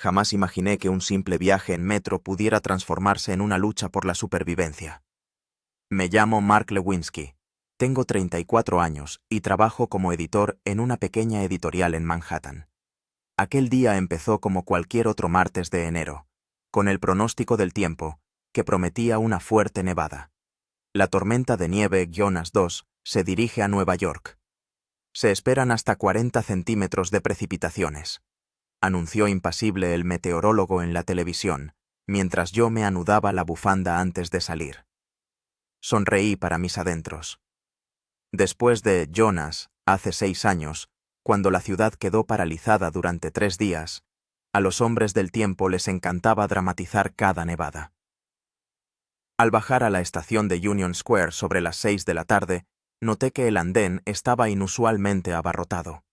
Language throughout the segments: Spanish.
Jamás imaginé que un simple viaje en metro pudiera transformarse en una lucha por la supervivencia. Me llamo Mark Lewinsky. Tengo 34 años y trabajo como editor en una pequeña editorial en Manhattan. Aquel día empezó como cualquier otro martes de enero, con el pronóstico del tiempo, que prometía una fuerte nevada. La tormenta de nieve Jonas 2 se dirige a Nueva York. Se esperan hasta 40 centímetros de precipitaciones, anunció impasible el meteorólogo en la televisión, mientras yo me anudaba la bufanda antes de salir. Sonreí para mis adentros. Después de Jonas, hace 6 años, cuando la ciudad quedó paralizada durante 3 días, a los hombres del tiempo les encantaba dramatizar cada nevada. Al bajar a la estación de Union Square sobre las 6 de la tarde, noté que el andén estaba inusualmente abarrotado.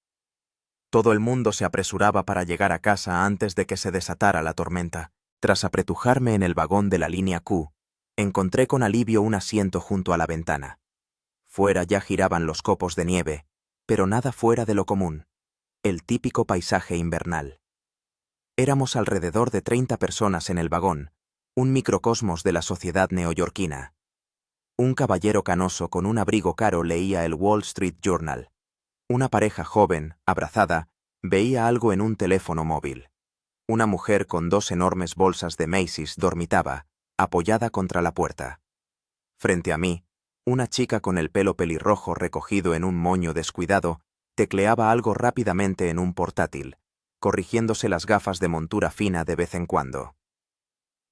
Todo el mundo se apresuraba para llegar a casa antes de que se desatara la tormenta. Tras apretujarme en el vagón de la línea Q, encontré con alivio un asiento junto a la ventana. Fuera ya giraban los copos de nieve, pero nada fuera de lo común. El típico paisaje invernal. Éramos alrededor de 30 personas en el vagón, un microcosmos de la sociedad neoyorquina. Un caballero canoso con un abrigo caro leía el Wall Street Journal. Una pareja joven, abrazada, veía algo en un teléfono móvil. Una mujer con 2 enormes bolsas de Macy's dormitaba, apoyada contra la puerta. Frente a mí, una chica con el pelo pelirrojo recogido en un moño descuidado tecleaba algo rápidamente en un portátil, corrigiéndose las gafas de montura fina de vez en cuando.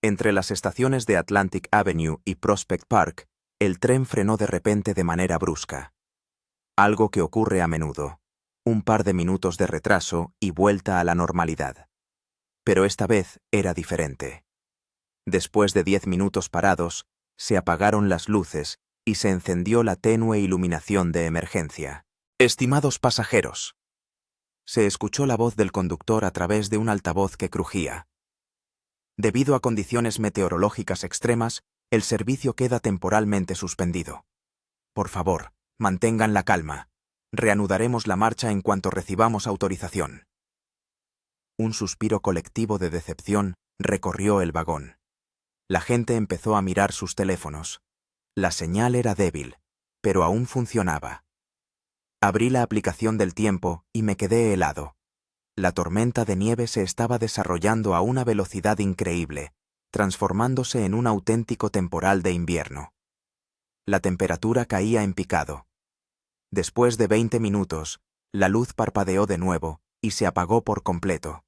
Entre las estaciones de Atlantic Avenue y Prospect Park, el tren frenó de repente de manera brusca. Algo que ocurre a menudo. Un par de minutos de retraso y vuelta a la normalidad. Pero esta vez era diferente. Después de 10 minutos parados, se apagaron las luces y se encendió la tenue iluminación de emergencia. Estimados pasajeros. Se escuchó la voz del conductor a través de un altavoz que crujía. Debido a condiciones meteorológicas extremas, el servicio queda temporalmente suspendido. Por favor, mantengan la calma. Reanudaremos la marcha en cuanto recibamos autorización. Un suspiro colectivo de decepción recorrió el vagón. La gente empezó a mirar sus teléfonos. La señal era débil, pero aún funcionaba. Abrí la aplicación del tiempo y me quedé helado. La tormenta de nieve se estaba desarrollando a una velocidad increíble, transformándose en un auténtico temporal de invierno. La temperatura caía en picado. Después de 20 minutos, la luz parpadeó de nuevo y se apagó por completo.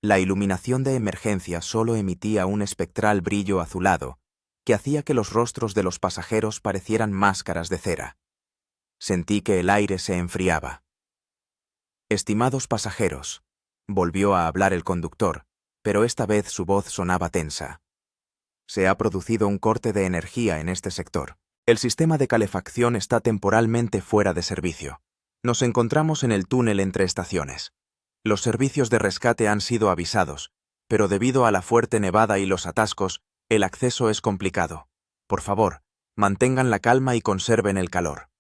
La iluminación de emergencia solo emitía un espectral brillo azulado, que hacía que los rostros de los pasajeros parecieran máscaras de cera. Sentí que el aire se enfriaba. Estimados pasajeros, volvió a hablar el conductor, pero esta vez su voz sonaba tensa. Se ha producido un corte de energía en este sector. El sistema de calefacción está temporalmente fuera de servicio. Nos encontramos en el túnel entre estaciones. Los servicios de rescate han sido avisados, pero debido a la fuerte nevada y los atascos, el acceso es complicado. Por favor, mantengan la calma y conserven el calor.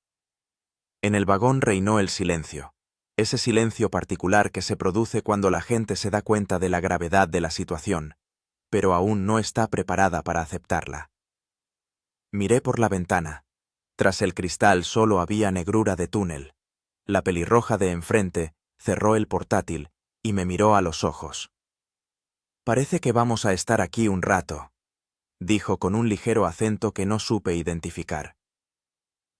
En el vagón reinó el silencio. Ese silencio particular que se produce cuando la gente se da cuenta de la gravedad de la situación, pero aún no está preparada para aceptarla. Miré por la ventana. Tras el cristal solo había negrura de túnel. La pelirroja de enfrente cerró el portátil y me miró a los ojos. Parece que vamos a estar aquí un rato, dijo con un ligero acento que no supe identificar.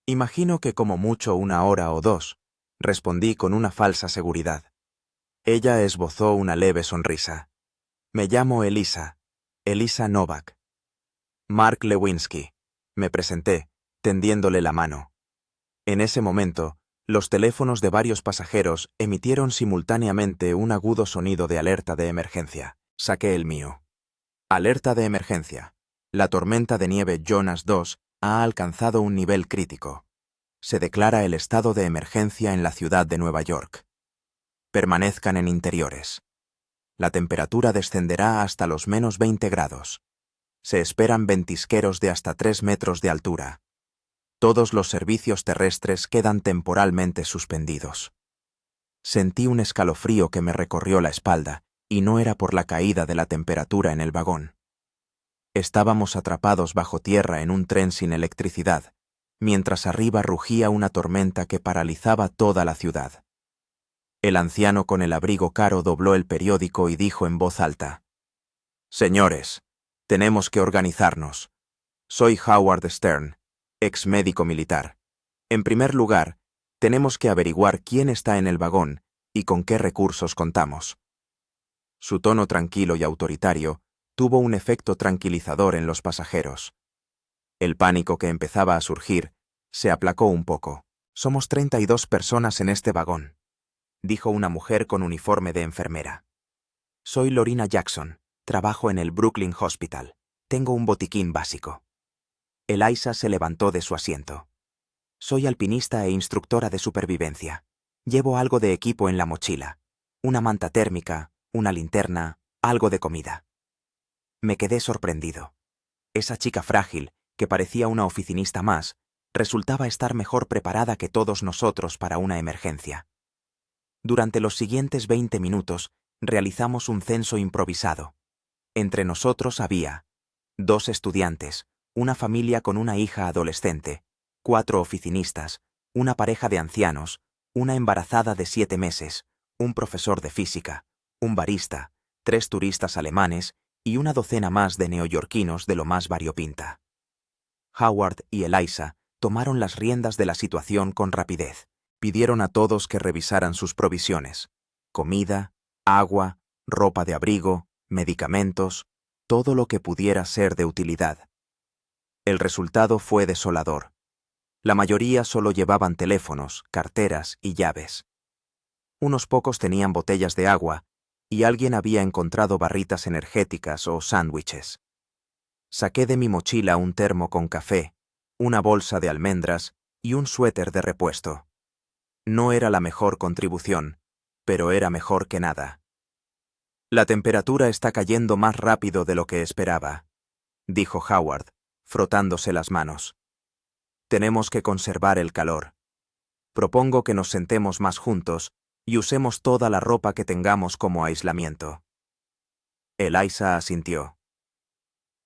Imagino que como mucho 1 hora o 2, respondí con una falsa seguridad. Ella esbozó una leve sonrisa. Me llamo Elisa Novak. Mark Lewinsky, me presenté, tendiéndole la mano. En ese momento, los teléfonos de varios pasajeros emitieron simultáneamente un agudo sonido de alerta de emergencia. Saqué el mío. Alerta de emergencia. La tormenta de nieve Jonas 2 ha alcanzado un nivel crítico. Se declara el estado de emergencia en la ciudad de Nueva York. Permanezcan en interiores. La temperatura descenderá hasta los menos 20 grados. Se esperan ventisqueros de hasta 3 metros de altura. Todos los servicios terrestres quedan temporalmente suspendidos. Sentí un escalofrío que me recorrió la espalda y no era por la caída de la temperatura en el vagón. Estábamos atrapados bajo tierra en un tren sin electricidad, mientras arriba rugía una tormenta que paralizaba toda la ciudad. El anciano con el abrigo caro dobló el periódico y dijo en voz alta: «Señores, tenemos que organizarnos. Soy Howard Stern, ex médico militar. En primer lugar, tenemos que averiguar quién está en el vagón y con qué recursos contamos». Su tono tranquilo y autoritario tuvo un efecto tranquilizador en los pasajeros. El pánico que empezaba a surgir se aplacó un poco. «Somos 32 personas en este vagón», dijo una mujer con uniforme de enfermera. «Soy Lorena Jackson, trabajo en el Brooklyn Hospital. Tengo un botiquín básico». Eliza se levantó de su asiento. «Soy alpinista e instructora de supervivencia. Llevo algo de equipo en la mochila. Una manta térmica, una linterna, algo de comida». Me quedé sorprendido. Esa chica frágil, que parecía una oficinista más, resultaba estar mejor preparada que todos nosotros para una emergencia. Durante los siguientes 20 minutos realizamos un censo improvisado. Entre nosotros había 2 estudiantes, una familia con una hija adolescente, 4 oficinistas, una pareja de ancianos, una embarazada de 7 meses, un profesor de física, un barista, 3 turistas alemanes y una docena más de neoyorquinos de lo más variopinta. Howard y Eliza tomaron las riendas de la situación con rapidez. Pidieron a todos que revisaran sus provisiones: comida, agua, ropa de abrigo, medicamentos, todo lo que pudiera ser de utilidad. El resultado fue desolador. La mayoría solo llevaban teléfonos, carteras y llaves. Unos pocos tenían botellas de agua y alguien había encontrado barritas energéticas o sándwiches. Saqué de mi mochila un termo con café, una bolsa de almendras y un suéter de repuesto. No era la mejor contribución, pero era mejor que nada. «La temperatura está cayendo más rápido de lo que esperaba», dijo Howard, frotándose las manos. «Tenemos que conservar el calor. Propongo que nos sentemos más juntos y usemos toda la ropa que tengamos como aislamiento». Eliza asintió.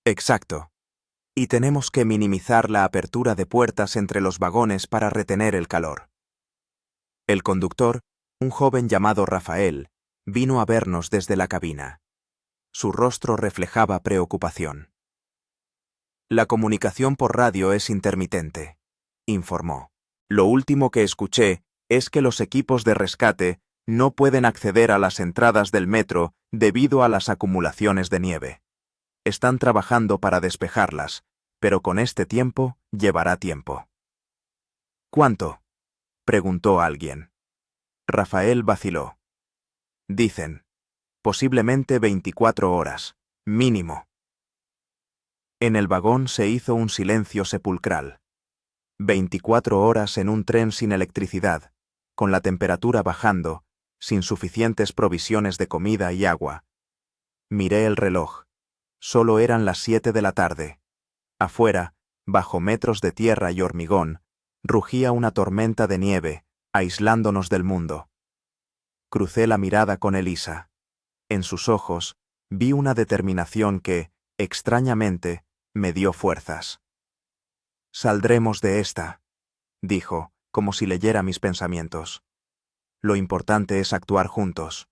«Exacto. Y tenemos que minimizar la apertura de puertas entre los vagones para retener el calor». El conductor, un joven llamado Rafael, vino a vernos desde la cabina. Su rostro reflejaba preocupación. «La comunicación por radio es intermitente», informó. «Lo último que escuché es que los equipos de rescate no pueden acceder a las entradas del metro debido a las acumulaciones de nieve. Están trabajando para despejarlas, pero con este tiempo llevará tiempo». «¿Cuánto?», preguntó alguien. Rafael vaciló. «Dicen, posiblemente 24 horas, mínimo». En el vagón se hizo un silencio sepulcral. 24 horas en un tren sin electricidad, con la temperatura bajando, sin suficientes provisiones de comida y agua. Miré el reloj. Solo eran las 7 de la tarde. Afuera, bajo metros de tierra y hormigón, rugía una tormenta de nieve, aislándonos del mundo. Crucé la mirada con Eliza. En sus ojos vi una determinación que, extrañamente, me dio fuerzas. «Saldremos de esta», dijo, como si leyera mis pensamientos. «Lo importante es actuar juntos».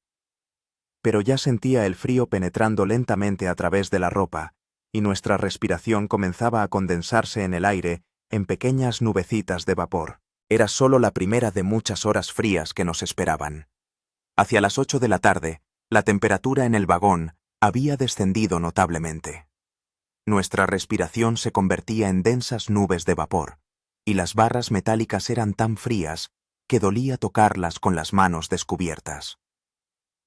Pero ya sentía el frío penetrando lentamente a través de la ropa, y nuestra respiración comenzaba a condensarse en el aire en pequeñas nubecitas de vapor. Era solo la primera de muchas horas frías que nos esperaban. Hacia las 8 de la tarde, la temperatura en el vagón había descendido notablemente. Nuestra respiración se convertía en densas nubes de vapor, y las barras metálicas eran tan frías que dolía tocarlas con las manos descubiertas.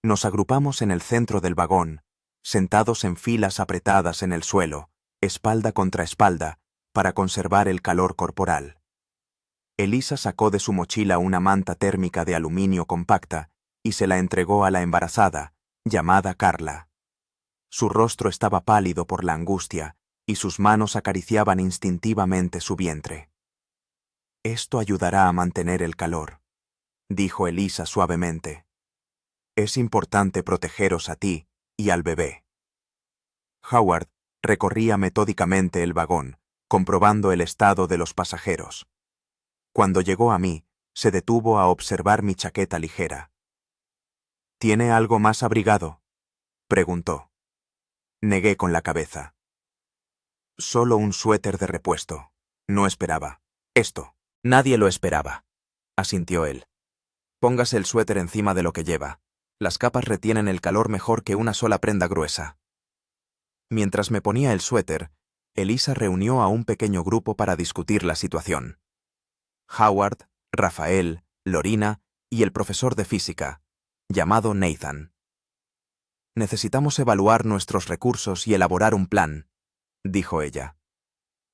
Nos agrupamos en el centro del vagón, sentados en filas apretadas en el suelo, espalda contra espalda, para conservar el calor corporal. Eliza sacó de su mochila una manta térmica de aluminio compacta y se la entregó a la embarazada, llamada Carla. Su rostro estaba pálido por la angustia y sus manos acariciaban instintivamente su vientre. «Esto ayudará a mantener el calor», dijo Eliza suavemente. Es importante protegeros a ti y al bebé. Howard recorría metódicamente el vagón, comprobando el estado de los pasajeros. Cuando llegó a mí, se detuvo a observar mi chaqueta ligera. ¿Tiene algo más abrigado?, preguntó. Negué con la cabeza. Solo un suéter de repuesto. No esperaba esto. Nadie lo esperaba, asintió él. Póngase el suéter encima de lo que lleva. Las capas retienen el calor mejor que una sola prenda gruesa. Mientras me ponía el suéter, Elisa reunió a un pequeño grupo para discutir la situación. Howard, Rafael, Lorina y el profesor de física, llamado Nathan. Necesitamos evaluar nuestros recursos y elaborar un plan, dijo ella.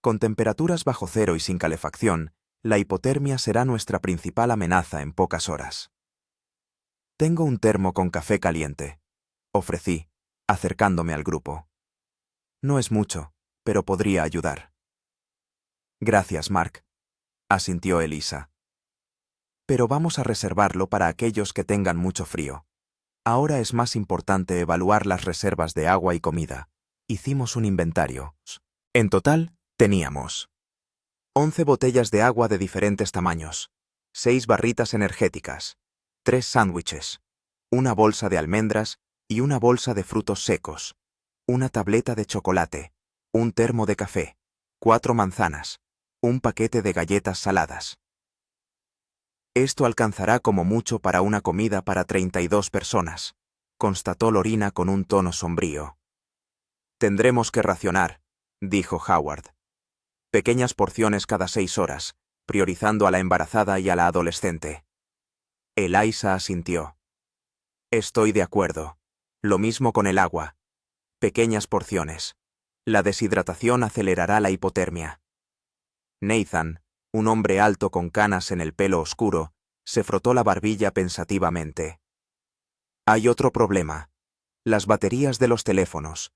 Con temperaturas bajo cero y sin calefacción, la hipotermia será nuestra principal amenaza en pocas horas. Tengo un termo con café caliente, ofrecí, acercándome al grupo. No es mucho, pero podría ayudar. Gracias, Mark, asintió Elisa. Pero vamos a reservarlo para aquellos que tengan mucho frío. Ahora es más importante evaluar las reservas de agua y comida. Hicimos un inventario. En total, teníamos 11 botellas de agua de diferentes tamaños, 6 barritas energéticas, 3 sándwiches, una bolsa de almendras y una bolsa de frutos secos, una tableta de chocolate, un termo de café, 4 manzanas, un paquete de galletas saladas. Esto alcanzará como mucho para una comida para 32 personas, constató Lorina con un tono sombrío. Tendremos que racionar, dijo Howard. Pequeñas porciones cada 6 horas, priorizando a la embarazada y a la adolescente. Elisa asintió. Estoy de acuerdo. Lo mismo con el agua. Pequeñas porciones. La deshidratación acelerará la hipotermia. Nathan, un hombre alto con canas en el pelo oscuro, se frotó la barbilla pensativamente. Hay otro problema. Las baterías de los teléfonos.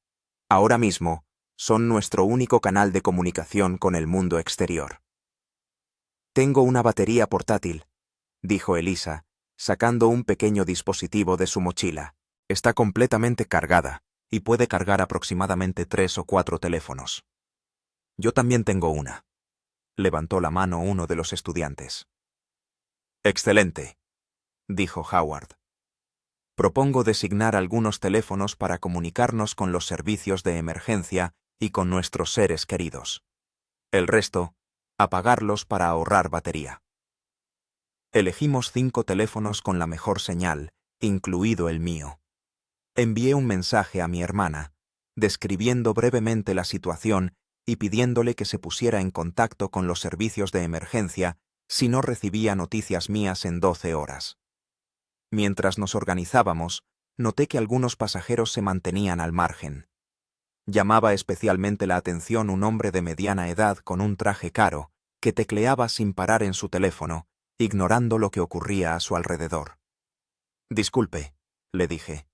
Ahora mismo, son nuestro único canal de comunicación con el mundo exterior. Tengo una batería portátil, dijo Elisa, sacando un pequeño dispositivo de su mochila. Está completamente cargada y puede cargar aproximadamente 3 o 4 teléfonos. Yo también tengo una. Levantó la mano uno de los estudiantes. Excelente, dijo Howard. Propongo designar algunos teléfonos para comunicarnos con los servicios de emergencia y con nuestros seres queridos. El resto, apagarlos para ahorrar batería. Elegimos 5 teléfonos con la mejor señal, incluido el mío. Envié un mensaje a mi hermana, describiendo brevemente la situación y pidiéndole que se pusiera en contacto con los servicios de emergencia si no recibía noticias mías en 12 horas. Mientras nos organizábamos, noté que algunos pasajeros se mantenían al margen. Llamaba especialmente la atención un hombre de mediana edad con un traje caro, que tecleaba sin parar en su teléfono, ignorando lo que ocurría a su alrededor. Disculpe, le dije.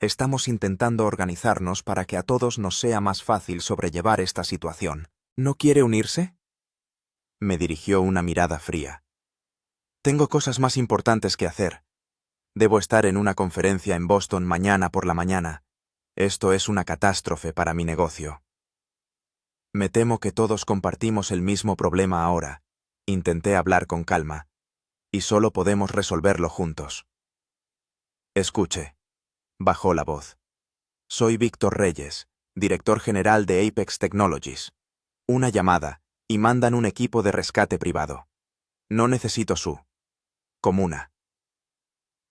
Estamos intentando organizarnos para que a todos nos sea más fácil sobrellevar esta situación. ¿No quiere unirse? Me dirigió una mirada fría. Tengo cosas más importantes que hacer. Debo estar en una conferencia en Boston mañana por la mañana. Esto es una catástrofe para mi negocio. Me temo que todos compartimos el mismo problema ahora. Intenté hablar con calma. Y solo podemos resolverlo juntos. Escuche. Bajó la voz. Soy Víctor Reyes, director general de Apex Technologies. Una llamada, y mandan un equipo de rescate privado. No necesito su comuna.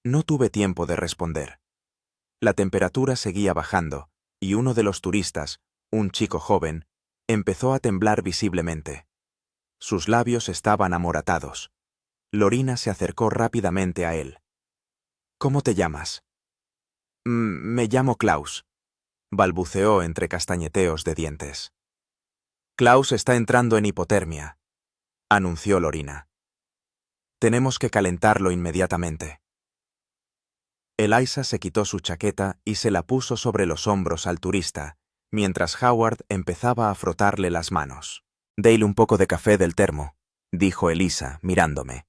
No tuve tiempo de responder. La temperatura seguía bajando, y uno de los turistas, un chico joven, empezó a temblar visiblemente. Sus labios estaban amoratados. Lorina se acercó rápidamente a él. ¿Cómo te llamas? Me llamo Klaus, balbuceó entre castañeteos de dientes. Klaus está entrando en hipotermia, anunció Lorina. Tenemos que calentarlo inmediatamente. Elisa se quitó su chaqueta y se la puso sobre los hombros al turista, mientras Howard empezaba a frotarle las manos. Dale un poco de café del termo, dijo Elisa, mirándome.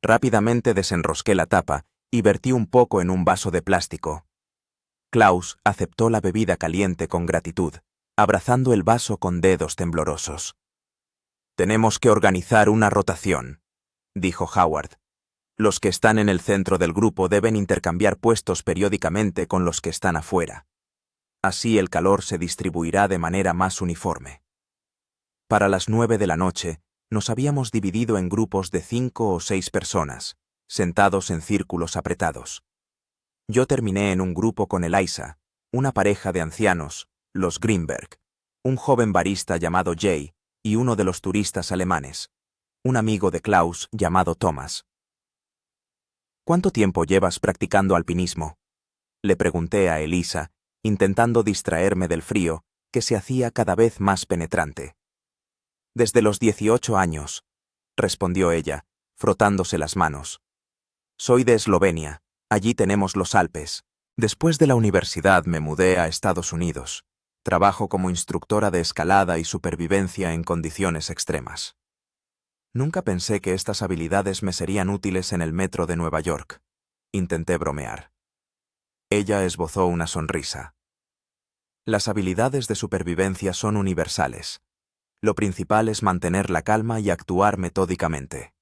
Rápidamente desenrosqué la tapa y vertí un poco en un vaso de plástico. Klaus aceptó la bebida caliente con gratitud, abrazando el vaso con dedos temblorosos. «Tenemos que organizar una rotación», dijo Howard. «Los que están en el centro del grupo deben intercambiar puestos periódicamente con los que están afuera. Así el calor se distribuirá de manera más uniforme». Para las 9 de la noche, nos habíamos dividido en grupos de 5 o 6 personas, sentados en círculos apretados. Yo terminé en un grupo con Eliza, una pareja de ancianos, los Greenberg, un joven barista llamado Jay y uno de los turistas alemanes, un amigo de Klaus llamado Thomas. «¿Cuánto tiempo llevas practicando alpinismo?», le pregunté a Eliza, intentando distraerme del frío que se hacía cada vez más penetrante. «Desde los 18 años», respondió ella, frotándose las manos. «Soy de Eslovenia, allí tenemos los Alpes. Después de la universidad me mudé a Estados Unidos. Trabajo como instructora de escalada y supervivencia en condiciones extremas. Nunca pensé que estas habilidades me serían útiles en el metro de Nueva York». Intenté bromear. Ella esbozó una sonrisa. «Las habilidades de supervivencia son universales. Lo principal es mantener la calma y actuar metódicamente».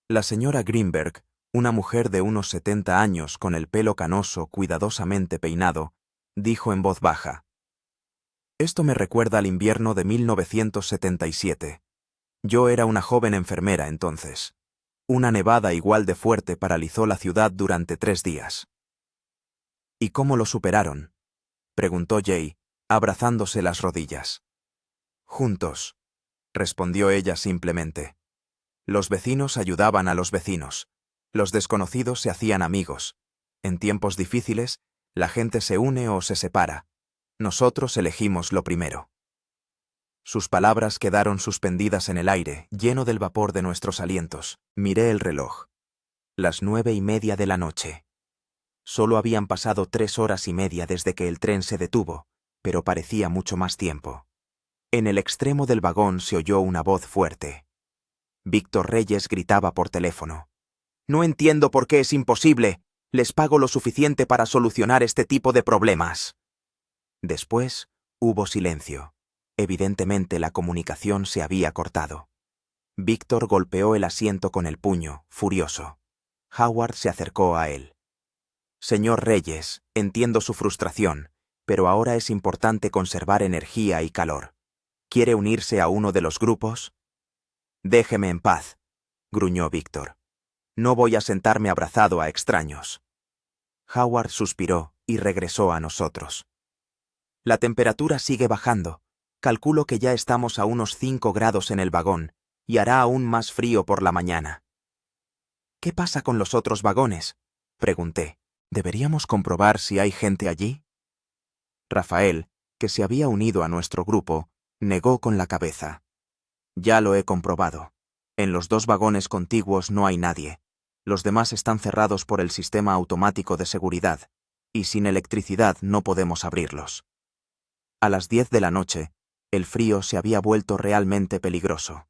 La señora Greenberg, una mujer de unos 70 años con el pelo canoso cuidadosamente peinado, dijo en voz baja: «Esto me recuerda al invierno de 1977. Yo era una joven enfermera entonces. Una nevada igual de fuerte paralizó la ciudad durante 3 días». «¿Y cómo lo superaron?», preguntó Jay, abrazándose las rodillas. «Juntos», respondió ella simplemente. «Los vecinos ayudaban a los vecinos. Los desconocidos se hacían amigos. En tiempos difíciles, la gente se une o se separa. Nosotros elegimos lo primero». Sus palabras quedaron suspendidas en el aire, lleno del vapor de nuestros alientos. Miré el reloj. Las 9:30 de la noche. Solo habían pasado 3 horas y media desde que el tren se detuvo, pero parecía mucho más tiempo. En el extremo del vagón se oyó una voz fuerte. Víctor Reyes gritaba por teléfono: «No entiendo por qué es imposible. Les pago lo suficiente para solucionar este tipo de problemas». Después hubo silencio. Evidentemente la comunicación se había cortado. Víctor golpeó el asiento con el puño, furioso. Howard se acercó a él. «Señor Reyes, entiendo su frustración, pero ahora es importante conservar energía y calor. ¿Quiere unirse a uno de los grupos?». «Déjeme en paz», gruñó Víctor. «No voy a sentarme abrazado a extraños». Howard suspiró y regresó a nosotros. «La temperatura sigue bajando. Calculo que ya estamos a unos 5 grados en el vagón, y hará aún más frío por la mañana». «¿Qué pasa con los otros vagones?», pregunté. «¿Deberíamos comprobar si hay gente allí?». Rafael, que se había unido a nuestro grupo, negó con la cabeza. «Ya lo he comprobado. En los 2 vagones contiguos no hay nadie. Los demás están cerrados por el sistema automático de seguridad, y sin electricidad no podemos abrirlos». A las 10 de la noche, el frío se había vuelto realmente peligroso.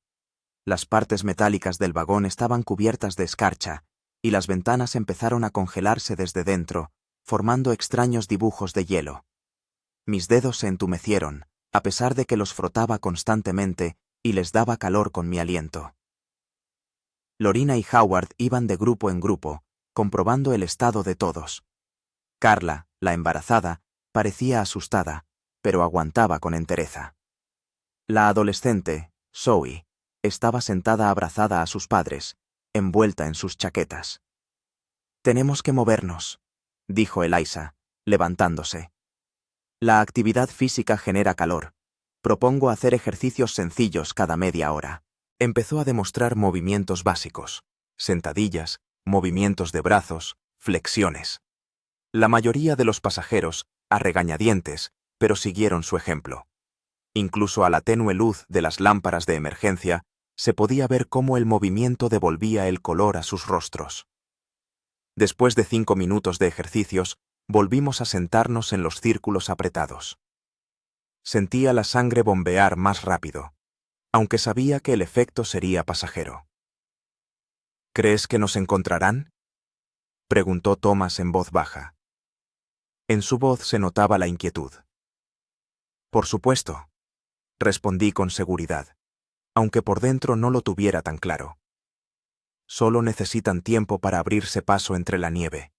Las partes metálicas del vagón estaban cubiertas de escarcha, y las ventanas empezaron a congelarse desde dentro, formando extraños dibujos de hielo. Mis dedos se entumecieron, a pesar de que los frotaba constantemente y les daba calor con mi aliento. Lorena y Howard iban de grupo en grupo, comprobando el estado de todos. Carla, la embarazada, parecía asustada, pero aguantaba con entereza. La adolescente, Zoe, estaba sentada abrazada a sus padres, envuelta en sus chaquetas. «Tenemos que movernos», dijo Eliza, levantándose. «La actividad física genera calor. Propongo hacer ejercicios sencillos cada media hora». Empezó a demostrar movimientos básicos: sentadillas, movimientos de brazos, flexiones. La mayoría de los pasajeros, a regañadientes, pero siguieron su ejemplo. Incluso a la tenue luz de las lámparas de emergencia, se podía ver cómo el movimiento devolvía el color a sus rostros. Después de 5 minutos de ejercicios, volvimos a sentarnos en los círculos apretados. Sentía la sangre bombear más rápido, aunque sabía que el efecto sería pasajero. «¿Crees que nos encontrarán?», preguntó Thomas en voz baja. En su voz se notaba la inquietud. Por supuesto, respondí con seguridad, aunque por dentro no lo tuviera tan claro. Solo necesitan tiempo para abrirse paso entre la nieve.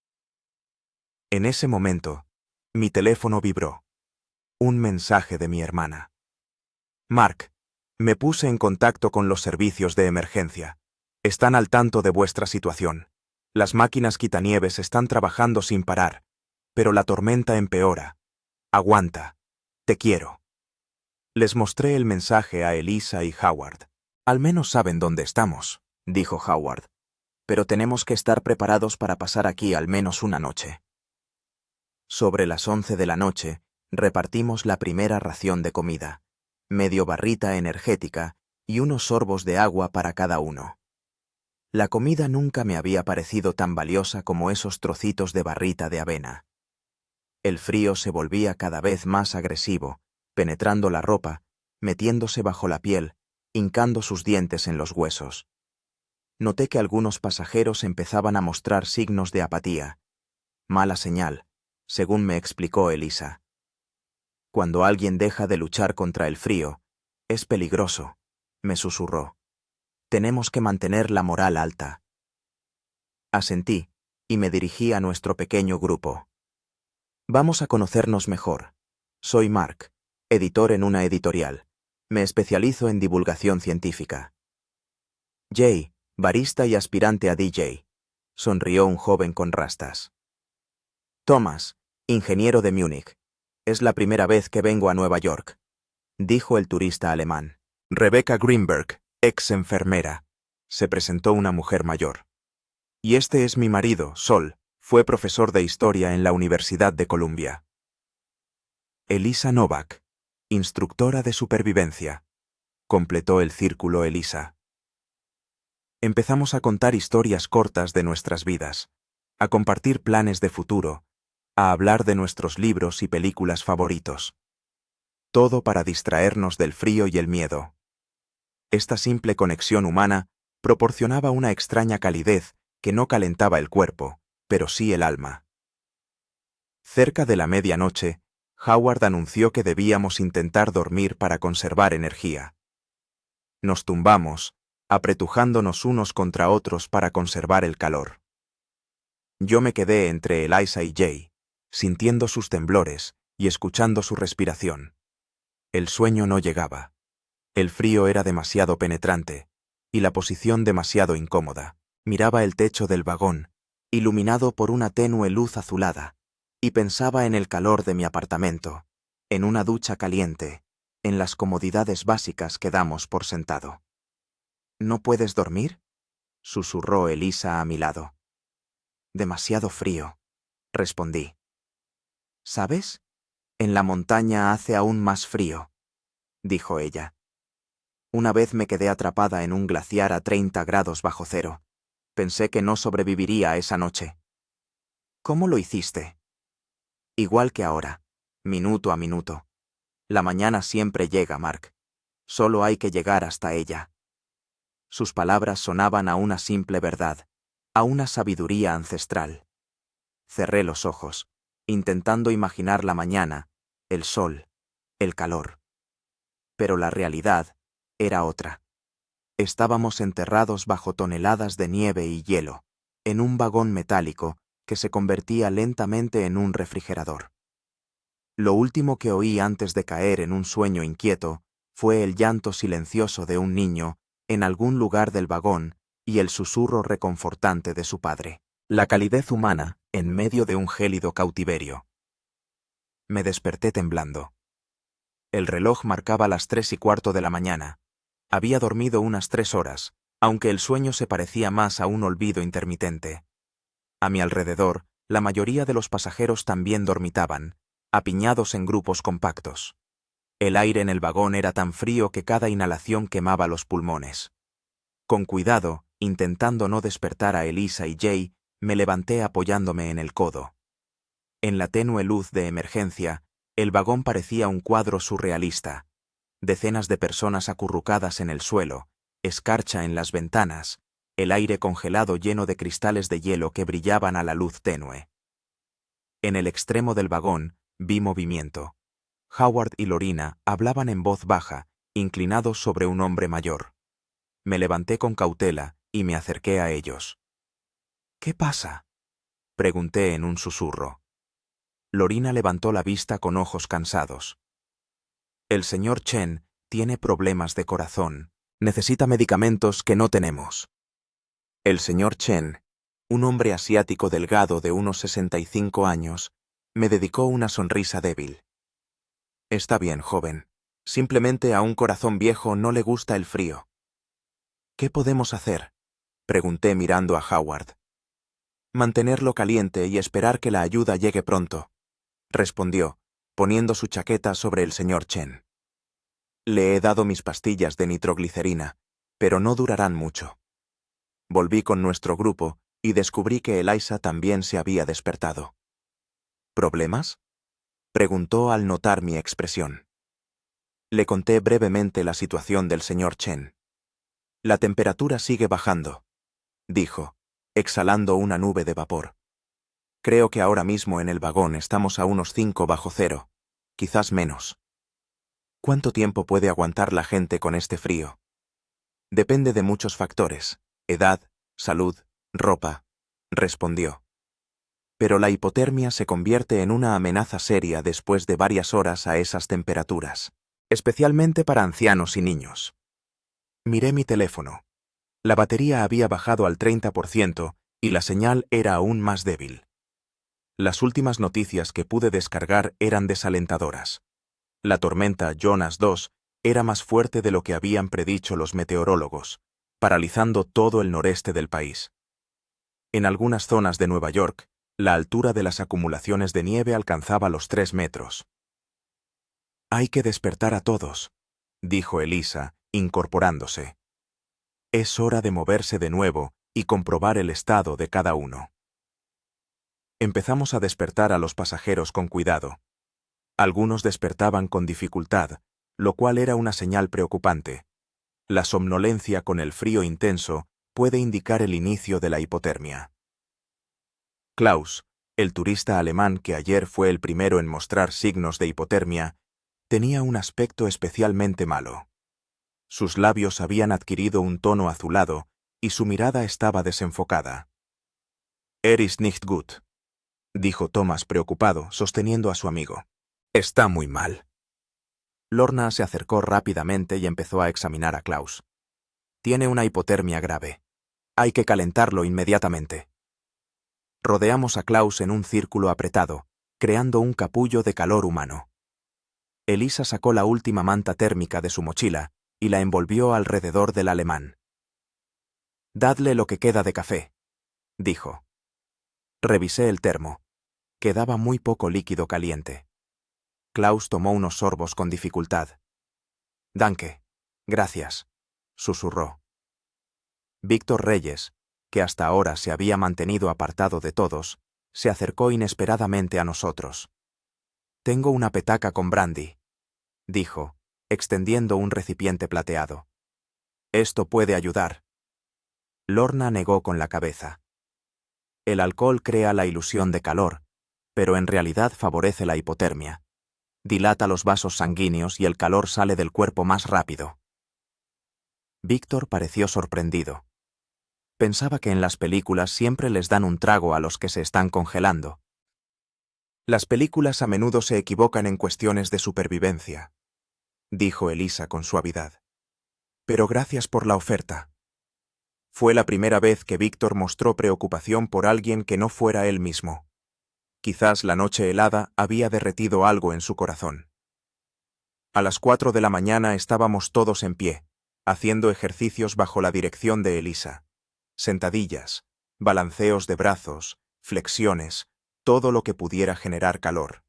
En ese momento, mi teléfono vibró. Un mensaje de mi hermana. Mark, me puse en contacto con los servicios de emergencia. Están al tanto de vuestra situación. Las máquinas quitanieves están trabajando sin parar, pero la tormenta empeora. Aguanta. Te quiero. Les mostré el mensaje a Elisa y Howard. Al menos saben dónde estamos, dijo Howard. Pero tenemos que estar preparados para pasar aquí al menos una noche. Sobre las 11 de la noche, repartimos la primera ración de comida, medio barrita energética y unos sorbos de agua para cada uno. La comida nunca me había parecido tan valiosa como esos trocitos de barrita de avena. El frío se volvía cada vez más agresivo, penetrando la ropa, metiéndose bajo la piel, hincando sus dientes en los huesos. Noté que algunos pasajeros empezaban a mostrar signos de apatía. Mala señal, según me explicó Elisa. Cuando alguien deja de luchar contra el frío, es peligroso, me susurró. Tenemos que mantener la moral alta. Asentí y me dirigí a nuestro pequeño grupo. Vamos a conocernos mejor. Soy Mark, editor en una editorial. Me especializo en divulgación científica. Jay, barista y aspirante a DJ, sonrió un joven con rastas. Thomas, ingeniero de Múnich. Es la primera vez que vengo a Nueva York, dijo el turista alemán. Rebecca Greenberg, ex enfermera. Se presentó una mujer mayor. Y este es mi marido, Sol. Fue profesor de historia en la Universidad de Columbia. Elisa Novak, instructora de supervivencia, completó el círculo Elisa. Empezamos a contar historias cortas de nuestras vidas, a compartir planes de futuro, a hablar de nuestros libros y películas favoritos. Todo para distraernos del frío y el miedo. Esta simple conexión humana proporcionaba una extraña calidez que no calentaba el cuerpo, pero sí el alma. Cerca de la medianoche, Howard anunció que debíamos intentar dormir para conservar energía. Nos tumbamos, apretujándonos unos contra otros para conservar el calor. Yo me quedé entre Elisa y Jay, sintiendo sus temblores y escuchando su respiración. El sueño no llegaba. El frío era demasiado penetrante, y la posición demasiado incómoda. Miraba el techo del vagón, iluminado por una tenue luz azulada, y pensaba en el calor de mi apartamento, en una ducha caliente, en las comodidades básicas que damos por sentado. ¿No puedes dormir?, susurró Elisa a mi lado. Demasiado frío, respondí. ¿Sabes? En la montaña hace aún más frío, dijo ella. Una vez me quedé atrapada en un glaciar a 30 grados bajo cero. Pensé que no sobreviviría esa noche. ¿Cómo lo hiciste? Igual que ahora, minuto a minuto. La mañana siempre llega, Mark. Solo hay que llegar hasta ella. Sus palabras sonaban a una simple verdad, a una sabiduría ancestral. Cerré los ojos, intentando imaginar la mañana, el sol, el calor. Pero la realidad era otra. Estábamos enterrados bajo toneladas de nieve y hielo, en un vagón metálico que se convertía lentamente en un refrigerador. Lo último que oí antes de caer en un sueño inquieto fue el llanto silencioso de un niño en algún lugar del vagón y el susurro reconfortante de su padre. La calidez humana en medio de un gélido cautiverio. Me desperté temblando. El reloj marcaba las 3:15 de la mañana. Había dormido unas 3 horas, aunque el sueño se parecía más a un olvido intermitente. A mi alrededor, la mayoría de los pasajeros también dormitaban, apiñados en grupos compactos. El aire en el vagón era tan frío que cada inhalación quemaba los pulmones. Con cuidado, intentando no despertar a Elisa y Jay, me levanté apoyándome en el codo. En la tenue luz de emergencia, el vagón parecía un cuadro surrealista. Decenas de personas acurrucadas en el suelo, escarcha en las ventanas, el aire congelado lleno de cristales de hielo que brillaban a la luz tenue. En el extremo del vagón, vi movimiento. Howard y Lorena hablaban en voz baja, inclinados sobre un hombre mayor. Me levanté con cautela y me acerqué a ellos. ¿Qué pasa?, pregunté en un susurro. Lorena levantó la vista con ojos cansados. El señor Chen tiene problemas de corazón. Necesita medicamentos que no tenemos. El señor Chen, un hombre asiático delgado de unos 65 años, me dedicó una sonrisa débil. Está bien, joven. Simplemente a un corazón viejo no le gusta el frío. ¿Qué podemos hacer?, pregunté mirando a Howard. Mantenerlo caliente y esperar que la ayuda llegue pronto, respondió, poniendo su chaqueta sobre el señor Chen. Le he dado mis pastillas de nitroglicerina, pero no durarán mucho. Volví con nuestro grupo y descubrí que Eliza también se había despertado. ¿Problemas?, preguntó al notar mi expresión. Le conté brevemente la situación del señor Chen. La temperatura sigue bajando, dijo, exhalando una nube de vapor. Creo que ahora mismo en el vagón estamos a unos 5 bajo cero, quizás menos. ¿Cuánto tiempo puede aguantar la gente con este frío? Depende de muchos factores: edad, salud, ropa, respondió. Pero la hipotermia se convierte en una amenaza seria después de varias horas a esas temperaturas, especialmente para ancianos y niños. Miré mi teléfono. La batería había bajado al 30% y la señal era aún más débil. Las últimas noticias que pude descargar eran desalentadoras. La tormenta Jonas 2 era más fuerte de lo que habían predicho los meteorólogos, paralizando todo el noreste del país. En algunas zonas de Nueva York, la altura de las acumulaciones de nieve alcanzaba los 3 metros. «Hay que despertar a todos», dijo Eliza, incorporándose. «Es hora de moverse de nuevo y comprobar el estado de cada uno». Empezamos a despertar a los pasajeros con cuidado. Algunos despertaban con dificultad, lo cual era una señal preocupante. La somnolencia con el frío intenso puede indicar el inicio de la hipotermia. Klaus, el turista alemán que ayer fue el primero en mostrar signos de hipotermia, tenía un aspecto especialmente malo. Sus labios habían adquirido un tono azulado y su mirada estaba desenfocada. «ist nicht gut», dijo Thomas preocupado, sosteniendo a su amigo. «Está muy mal». Lorna se acercó rápidamente y empezó a examinar a Klaus. «Tiene una hipotermia grave. Hay que calentarlo inmediatamente». Rodeamos a Klaus en un círculo apretado, creando un capullo de calor humano. Eliza sacó la última manta térmica de su mochila y la envolvió alrededor del alemán. «Dadle lo que queda de café», dijo. Revisé el termo. Quedaba muy poco líquido caliente. Klaus tomó unos sorbos con dificultad. «Danke. Gracias», susurró. Víctor Reyes, que hasta ahora se había mantenido apartado de todos, se acercó inesperadamente a nosotros. «Tengo una petaca con brandy», dijo, extendiendo un recipiente plateado. «Esto puede ayudar». Lorna negó con la cabeza. El alcohol crea la ilusión de calor, pero en realidad favorece la hipotermia. Dilata los vasos sanguíneos y el calor sale del cuerpo más rápido. Víctor pareció sorprendido. Pensaba que en las películas siempre les dan un trago a los que se están congelando. «Las películas a menudo se equivocan en cuestiones de supervivencia», dijo Eliza con suavidad. «Pero gracias por la oferta». Fue la primera vez que Víctor mostró preocupación por alguien que no fuera él mismo. Quizás la noche helada había derretido algo en su corazón. A las 4 de la mañana estábamos todos en pie, haciendo ejercicios bajo la dirección de Eliza. Sentadillas, balanceos de brazos, flexiones, todo lo que pudiera generar calor.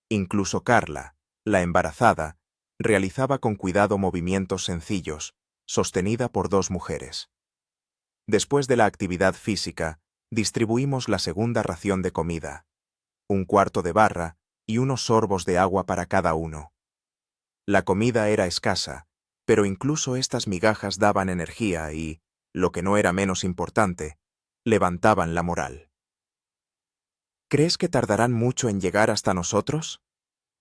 Incluso Carla, la embarazada, realizaba con cuidado movimientos sencillos, sostenida por 2 mujeres. Después de la actividad física, distribuimos la segunda ración de comida, 1/4 de barra y unos sorbos de agua para cada uno. La comida era escasa, pero incluso estas migajas daban energía y, lo que no era menos importante, levantaban la moral. ¿Crees que tardarán mucho en llegar hasta nosotros?,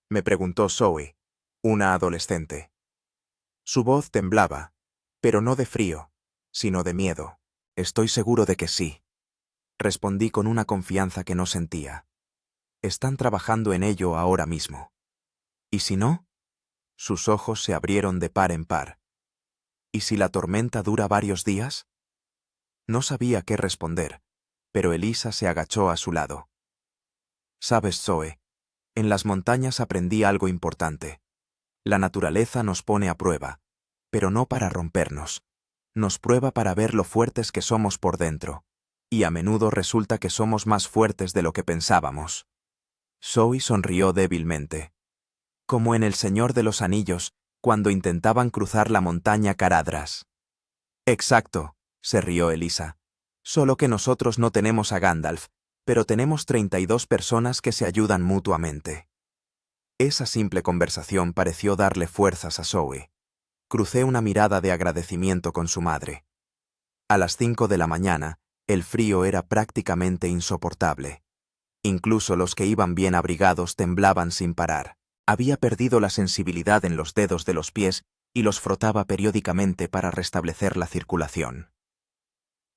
me preguntó Zoe, una adolescente. Su voz temblaba, pero no de frío, sino de miedo. Estoy seguro de que sí, respondí con una confianza que no sentía. Están trabajando en ello ahora mismo. ¿Y si no? Sus ojos se abrieron de par en par. ¿Y si la tormenta dura varios días? No sabía qué responder, pero Elisa se agachó a su lado. Sabes, Zoe, en las montañas aprendí algo importante. La naturaleza nos pone a prueba, pero no para rompernos. Nos prueba para ver lo fuertes que somos por dentro, y a menudo resulta que somos más fuertes de lo que pensábamos. Zoe sonrió débilmente. Como en El Señor de los Anillos, cuando intentaban cruzar la montaña Caradhras. Exacto, se rió Elisa. Solo que nosotros no tenemos a Gandalf, pero tenemos 32 personas que se ayudan mutuamente. Esa simple conversación pareció darle fuerzas a Zoe. Crucé una mirada de agradecimiento con su madre. A las 5 de la mañana, el frío era prácticamente insoportable. Incluso los que iban bien abrigados temblaban sin parar. Había perdido la sensibilidad en los dedos de los pies y los frotaba periódicamente para restablecer la circulación.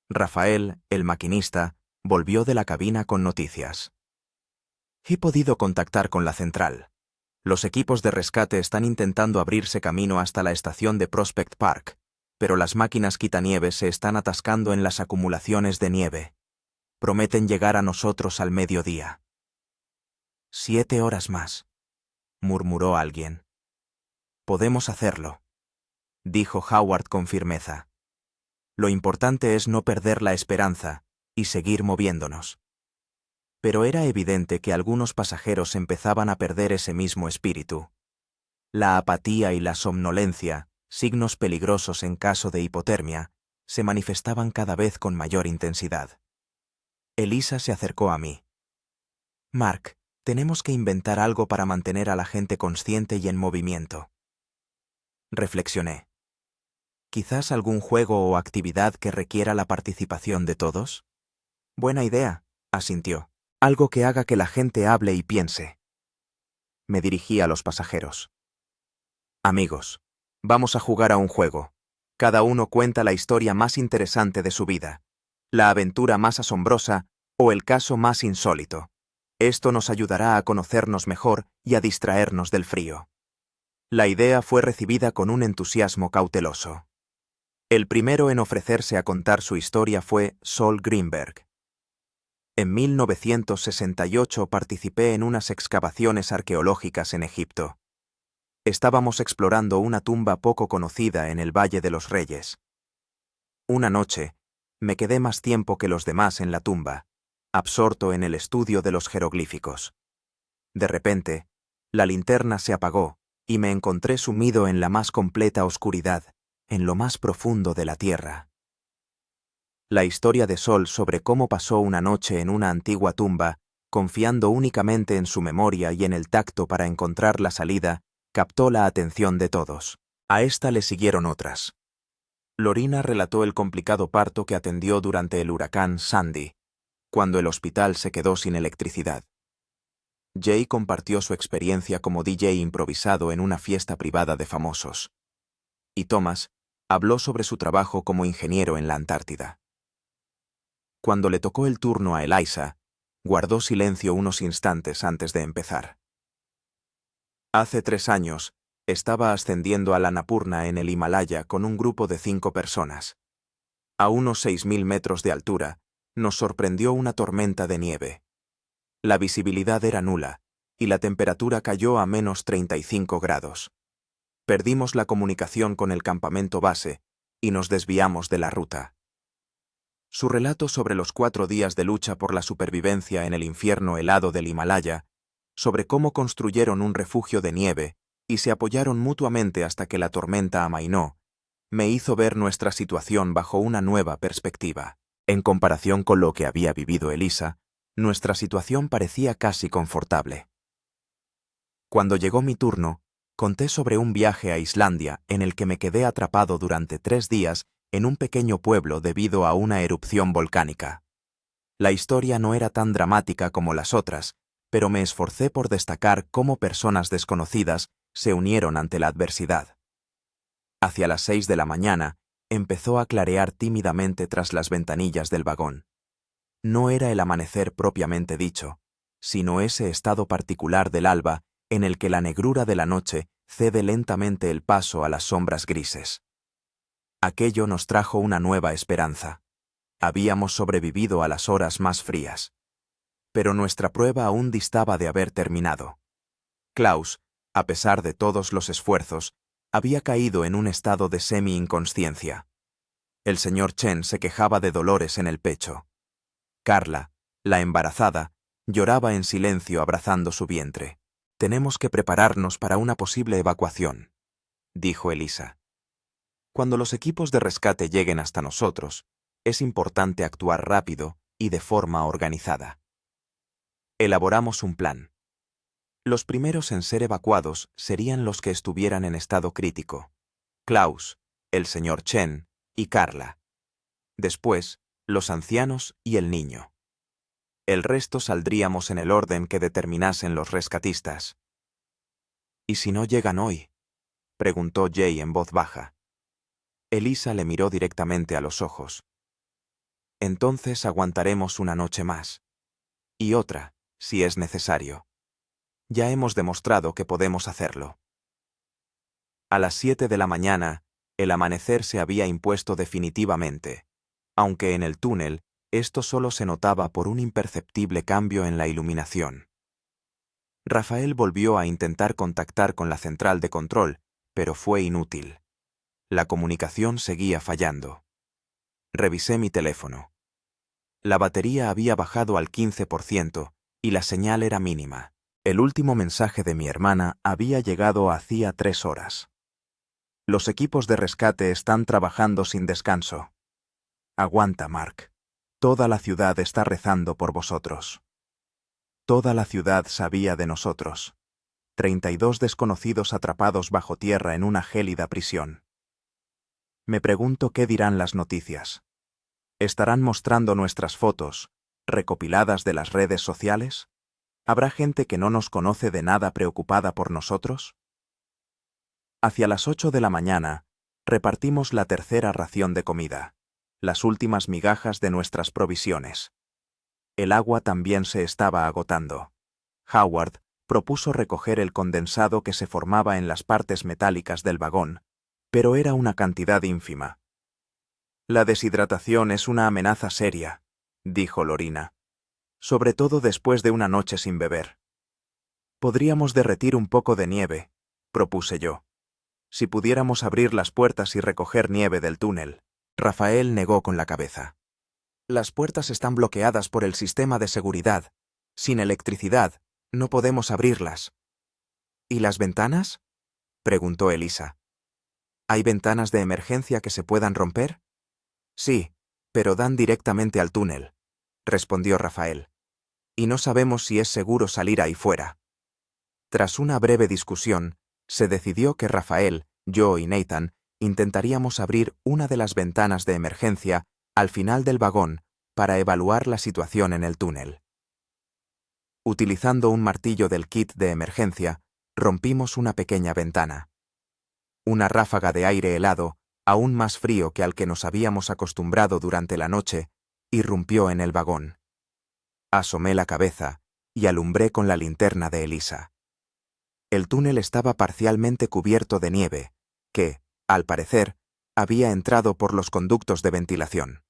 Rafael, el maquinista, volvió de la cabina con noticias. He podido contactar con la central. Los equipos de rescate están intentando abrirse camino hasta la estación de Prospect Park, pero las máquinas quitanieves se están atascando en las acumulaciones de nieve. Prometen llegar a nosotros al mediodía. 7 horas más, murmuró alguien. Podemos hacerlo, dijo Howard con firmeza. Lo importante es no perder la esperanza y seguir moviéndonos. Pero era evidente que algunos pasajeros empezaban a perder ese mismo espíritu. La apatía y la somnolencia, signos peligrosos en caso de hipotermia, se manifestaban cada vez con mayor intensidad. Elisa se acercó a mí. Mark, tenemos que inventar algo para mantener a la gente consciente y en movimiento. Reflexioné. ¿Quizás algún juego o actividad que requiera la participación de todos? Buena idea, asintió. Algo que haga que la gente hable y piense. Me dirigí a los pasajeros. Amigos, vamos a jugar a un juego. Cada uno cuenta la historia más interesante de su vida, la aventura más asombrosa o el caso más insólito. Esto nos ayudará a conocernos mejor y a distraernos del frío. La idea fue recibida con un entusiasmo cauteloso. El primero en ofrecerse a contar su historia fue Sol Greenberg. En 1968 participé en unas excavaciones arqueológicas en Egipto. Estábamos explorando una tumba poco conocida en el Valle de los Reyes. Una noche, me quedé más tiempo que los demás en la tumba, absorto en el estudio de los jeroglíficos. De repente, la linterna se apagó y me encontré sumido en la más completa oscuridad, en lo más profundo de la tierra. La historia de Sol sobre cómo pasó una noche en una antigua tumba, confiando únicamente en su memoria y en el tacto para encontrar la salida, captó la atención de todos. A esta le siguieron otras. Lorina relató el complicado parto que atendió durante el huracán Sandy, cuando el hospital se quedó sin electricidad. Jay compartió su experiencia como DJ improvisado en una fiesta privada de famosos. Y Thomas habló sobre su trabajo como ingeniero en la Antártida. Cuando le tocó el turno a Eliza, guardó silencio unos instantes antes de empezar. Hace 3 años, estaba ascendiendo a la Annapurna en el Himalaya con un grupo de 5 personas. A unos 6.000 metros de altura, nos sorprendió una tormenta de nieve. La visibilidad era nula, y la temperatura cayó a menos 35 grados. Perdimos la comunicación con el campamento base, y nos desviamos de la ruta. Su relato sobre los 4 días de lucha por la supervivencia en el infierno helado del Himalaya, sobre cómo construyeron un refugio de nieve y se apoyaron mutuamente hasta que la tormenta amainó, me hizo ver nuestra situación bajo una nueva perspectiva. En comparación con lo que había vivido Elisa, nuestra situación parecía casi confortable. Cuando llegó mi turno, conté sobre un viaje a Islandia en el que me quedé atrapado durante 3 días en un pequeño pueblo debido a una erupción volcánica. La historia no era tan dramática como las otras, pero me esforcé por destacar cómo personas desconocidas se unieron ante la adversidad. Hacia las 6 de la mañana, empezó a clarear tímidamente tras las ventanillas del vagón. No era el amanecer propiamente dicho, sino ese estado particular del alba en el que la negrura de la noche cede lentamente el paso a las sombras grises. Aquello nos trajo una nueva esperanza. Habíamos sobrevivido a las horas más frías. Pero nuestra prueba aún distaba de haber terminado. Klaus, a pesar de todos los esfuerzos, había caído en un estado de semi-inconsciencia. El señor Chen se quejaba de dolores en el pecho. Carla, la embarazada, lloraba en silencio abrazando su vientre. «Tenemos que prepararnos para una posible evacuación», dijo Elisa. «Cuando los equipos de rescate lleguen hasta nosotros, es importante actuar rápido y de forma organizada». Elaboramos un plan. Los primeros en ser evacuados serían los que estuvieran en estado crítico: Klaus, el señor Chen y Carla. Después, los ancianos y el niño. El resto saldríamos en el orden que determinasen los rescatistas. «¿Y si no llegan hoy?», preguntó Jay en voz baja. Elisa le miró directamente a los ojos. «Entonces aguantaremos una noche más. Y otra, si es necesario. Ya hemos demostrado que podemos hacerlo». A las 7 de la mañana, el amanecer se había impuesto definitivamente, aunque en el túnel esto solo se notaba por un imperceptible cambio en la iluminación. Rafael volvió a intentar contactar con la central de control, pero fue inútil. La comunicación seguía fallando. Revisé mi teléfono. La batería había bajado al 15% y la señal era mínima. El último mensaje de mi hermana había llegado hacía 3 horas. «Los equipos de rescate están trabajando sin descanso. Aguanta, Mark. Toda la ciudad está rezando por vosotros». Toda la ciudad sabía de nosotros. 32 desconocidos atrapados bajo tierra en una gélida prisión. Me pregunto qué dirán las noticias. ¿Estarán mostrando nuestras fotos, recopiladas de las redes sociales? ¿Habrá gente que no nos conoce de nada preocupada por nosotros? Hacia las 8 de la mañana, repartimos la tercera ración de comida, las últimas migajas de nuestras provisiones. El agua también se estaba agotando. Howard propuso recoger el condensado que se formaba en las partes metálicas del vagón, pero era una cantidad ínfima. «La deshidratación es una amenaza seria», dijo Lorina, «sobre todo después de una noche sin beber». «Podríamos derretir un poco de nieve», propuse yo. «Si pudiéramos abrir las puertas y recoger nieve del túnel». Rafael negó con la cabeza. «Las puertas están bloqueadas por el sistema de seguridad. Sin electricidad, no podemos abrirlas». «¿Y las ventanas?», preguntó Elisa. «¿Hay ventanas de emergencia que se puedan romper?». «Sí, pero dan directamente al túnel», respondió Rafael. «Y no sabemos si es seguro salir ahí fuera». Tras una breve discusión, se decidió que Rafael, yo y Nathan intentaríamos abrir una de las ventanas de emergencia al final del vagón para evaluar la situación en el túnel. Utilizando un martillo del kit de emergencia, rompimos una pequeña ventana. Una ráfaga de aire helado, aún más frío que al que nos habíamos acostumbrado durante la noche, irrumpió en el vagón. Asomé la cabeza y alumbré con la linterna de Elisa. El túnel estaba parcialmente cubierto de nieve, que, al parecer, había entrado por los conductos de ventilación.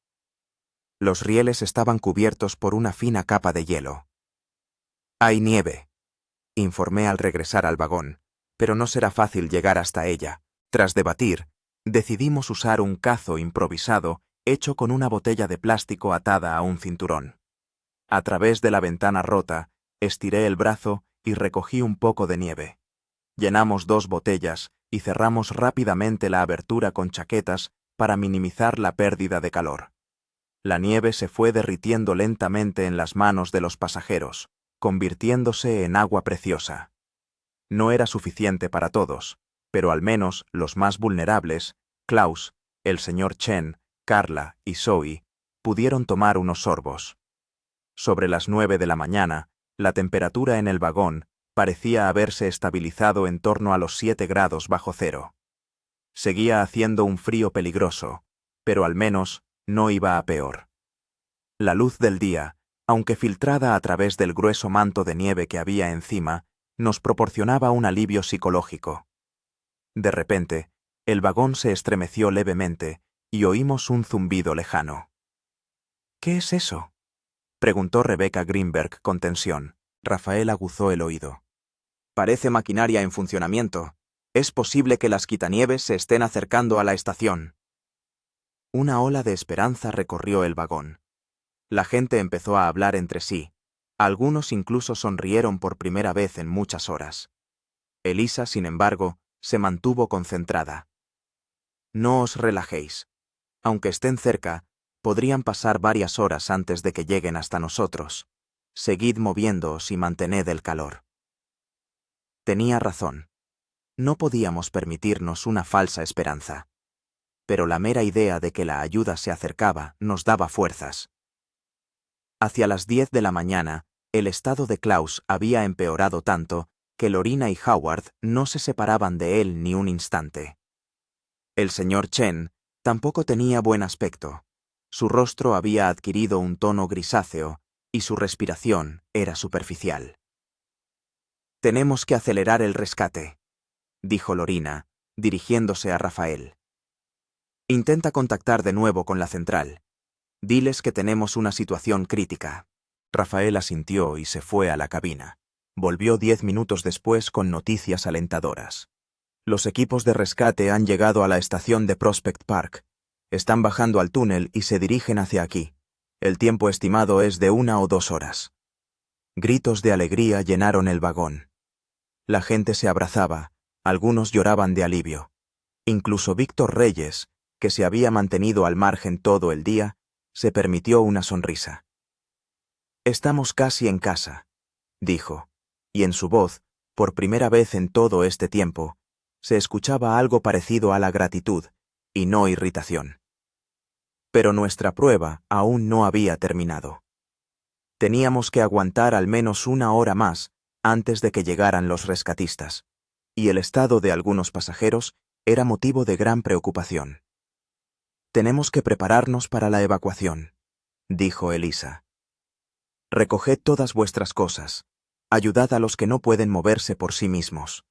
Los rieles estaban cubiertos por una fina capa de hielo. «Hay nieve», informé al regresar al vagón, «pero no será fácil llegar hasta ella». Tras debatir, decidimos usar un cazo improvisado hecho con una botella de plástico atada a un cinturón. A través de la ventana rota, estiré el brazo y recogí un poco de nieve. Llenamos 2 botellas y cerramos rápidamente la abertura con chaquetas para minimizar la pérdida de calor. La nieve se fue derritiendo lentamente en las manos de los pasajeros, convirtiéndose en agua preciosa. No era suficiente para todos, pero al menos los más vulnerables, Klaus, El señor Chen, Carla y Zoe pudieron tomar unos sorbos. Sobre las 9 de la mañana, la temperatura en el vagón parecía haberse estabilizado en torno a los 7 grados bajo cero. Seguía haciendo un frío peligroso, pero al menos no iba a peor. La luz del día, aunque filtrada a través del grueso manto de nieve que había encima, nos proporcionaba un alivio psicológico. De repente, el vagón se estremeció levemente y oímos un zumbido lejano. ¿Qué es eso?, preguntó Rebecca Greenberg con tensión. Rafael aguzó el oído. Parece maquinaria en funcionamiento. Es posible que las quitanieves se estén acercando a la estación. Una ola de esperanza recorrió el vagón. La gente empezó a hablar entre sí. Algunos incluso sonrieron por primera vez en muchas horas. Elisa, sin embargo, se mantuvo concentrada. No os relajéis. Aunque estén cerca, podrían pasar varias horas antes de que lleguen hasta nosotros. Seguid moviéndoos y mantened el calor. Tenía razón. No podíamos permitirnos una falsa esperanza. Pero la mera idea de que la ayuda se acercaba nos daba fuerzas. Hacia las 10 de la mañana, el estado de Klaus había empeorado tanto que Lorina y Howard no se separaban de él ni un instante. El señor Chen tampoco tenía buen aspecto. Su rostro había adquirido un tono grisáceo y su respiración era superficial. «Tenemos que acelerar el rescate», dijo Lorina, dirigiéndose a Rafael. «Intenta contactar de nuevo con la central. Diles que tenemos una situación crítica». Rafael asintió y se fue a la cabina. Volvió 10 minutos después con noticias alentadoras. «Los equipos de rescate han llegado a la estación de Prospect Park. Están bajando al túnel y se dirigen hacia aquí. El tiempo estimado es de 1 o 2 horas». Gritos de alegría llenaron el vagón. La gente se abrazaba, algunos lloraban de alivio. Incluso Víctor Reyes, que se había mantenido al margen todo el día, se permitió una sonrisa. «Estamos casi en casa», dijo, y en su voz, por primera vez en todo este tiempo, se escuchaba algo parecido a la gratitud, y no irritación. Pero nuestra prueba aún no había terminado. Teníamos que aguantar al menos 1 hora más antes de que llegaran los rescatistas, y el estado de algunos pasajeros era motivo de gran preocupación. «Tenemos que prepararnos para la evacuación», dijo Elisa. «Recoged todas vuestras cosas. Ayudad a los que no pueden moverse por sí mismos».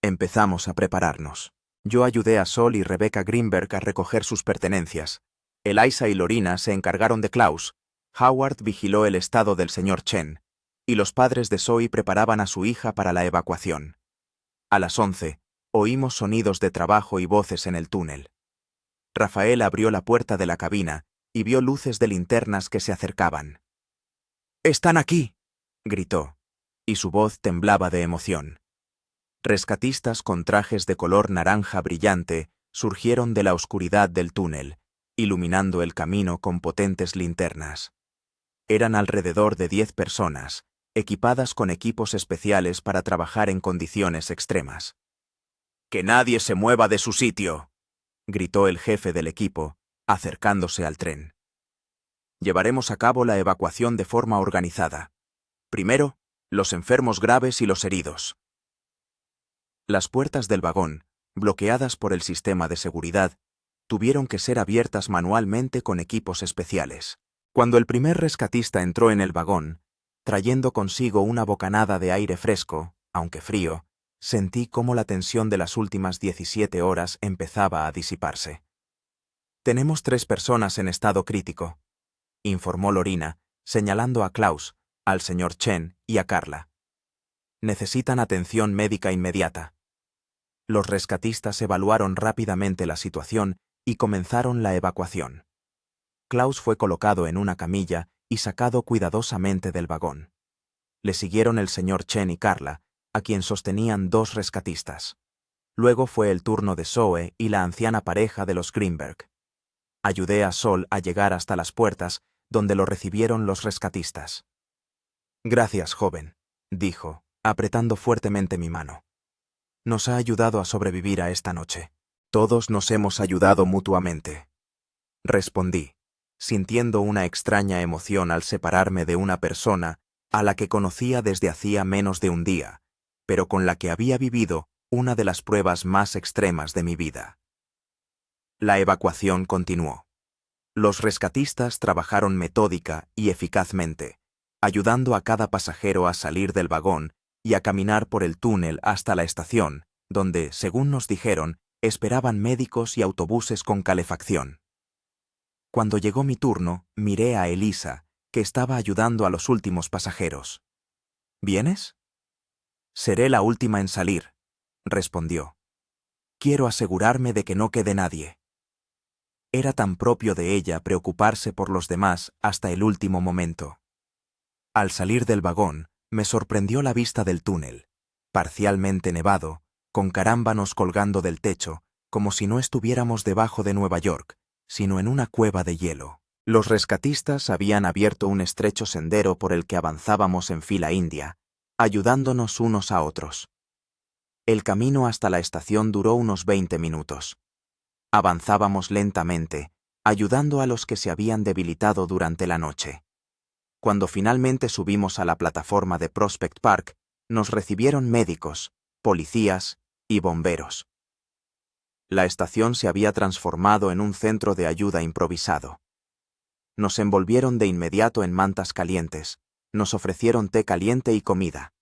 Empezamos a prepararnos. Yo ayudé a Sol y Rebecca Greenberg a recoger sus pertenencias. Elisa y Lorina se encargaron de Klaus. Howard vigiló el estado del señor Chen, y los padres de Zoe preparaban a su hija para la evacuación. A las 11, oímos sonidos de trabajo y voces en el túnel. Rafael abrió la puerta de la cabina y vio luces de linternas que se acercaban. «¡Están aquí!», gritó, y su voz temblaba de emoción. Rescatistas con trajes de color naranja brillante surgieron de la oscuridad del túnel, iluminando el camino con potentes linternas. Eran alrededor de 10 personas, equipadas con equipos especiales para trabajar en condiciones extremas. «¡Que nadie se mueva de su sitio!», gritó el jefe del equipo, acercándose al tren. «Llevaremos a cabo la evacuación de forma organizada. Primero, los enfermos graves y los heridos». Las puertas del vagón, bloqueadas por el sistema de seguridad, tuvieron que ser abiertas manualmente con equipos especiales. Cuando el primer rescatista entró en el vagón, trayendo consigo una bocanada de aire fresco, aunque frío, sentí cómo la tensión de las últimas 17 horas empezaba a disiparse. «Tenemos 3 personas en estado crítico», informó Lorina, señalando a Klaus, al señor Chen y a Carla. «Necesitan atención médica inmediata». Los rescatistas evaluaron rápidamente la situación y comenzaron la evacuación. Klaus fue colocado en una camilla y sacado cuidadosamente del vagón. Le siguieron el señor Chen y Carla, a quien sostenían 2 rescatistas. Luego fue el turno de Zoe y la anciana pareja de los Greenberg. Ayudé a Sol a llegar hasta las puertas, donde lo recibieron los rescatistas. «Gracias, joven», dijo, apretando fuertemente mi mano. «Nos ha ayudado a sobrevivir a esta noche». Todos nos hemos ayudado mutuamente. Respondí, sintiendo una extraña emoción al separarme de una persona a la que conocía desde hacía menos de un día, pero con la que había vivido una de las pruebas más extremas de mi vida. La evacuación continuó. Los rescatistas trabajaron metódica y eficazmente, ayudando a cada pasajero a salir del vagón y a caminar por el túnel hasta la estación, donde, según nos dijeron, esperaban médicos y autobuses con calefacción. Cuando llegó mi turno, miré a Elisa, que estaba ayudando a los últimos pasajeros. ¿Vienes? Seré la última en salir, respondió. Quiero asegurarme de que no quede nadie. Era tan propio de ella preocuparse por los demás hasta el último momento. Al salir del vagón, me sorprendió la vista del túnel, parcialmente nevado, con carámbanos colgando del techo, como si no estuviéramos debajo de Nueva York, sino en una cueva de hielo. Los rescatistas habían abierto un estrecho sendero por el que avanzábamos en fila india, ayudándonos unos a otros. El camino hasta la estación duró unos 20 minutos. Avanzábamos lentamente, ayudando a los que se habían debilitado durante la noche. Cuando finalmente subimos a la plataforma de Prospect Park, nos recibieron médicos, policías y bomberos. La estación se había transformado en un centro de ayuda improvisado. Nos envolvieron de inmediato en mantas calientes, nos ofrecieron té caliente y comida.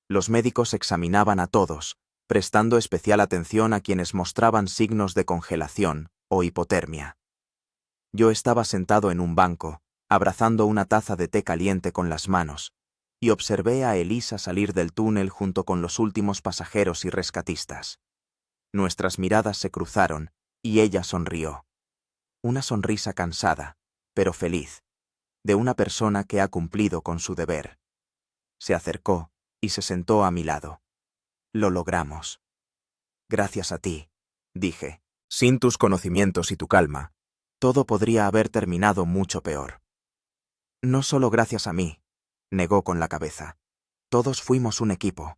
Los médicos examinaban a todos, prestando especial atención a quienes mostraban signos de congelación o hipotermia. Yo estaba sentado en un banco, abrazando una taza de té caliente con las manos, y observé a Elisa salir del túnel junto con los últimos pasajeros y rescatistas. Nuestras miradas se cruzaron, y ella sonrió. Una sonrisa cansada, pero feliz, de una persona que ha cumplido con su deber. Se acercó y se sentó a mi lado. Lo logramos. Gracias a ti, dije. Sin tus conocimientos y tu calma, todo podría haber terminado mucho peor. No solo gracias a mí, negó con la cabeza. Todos fuimos un equipo.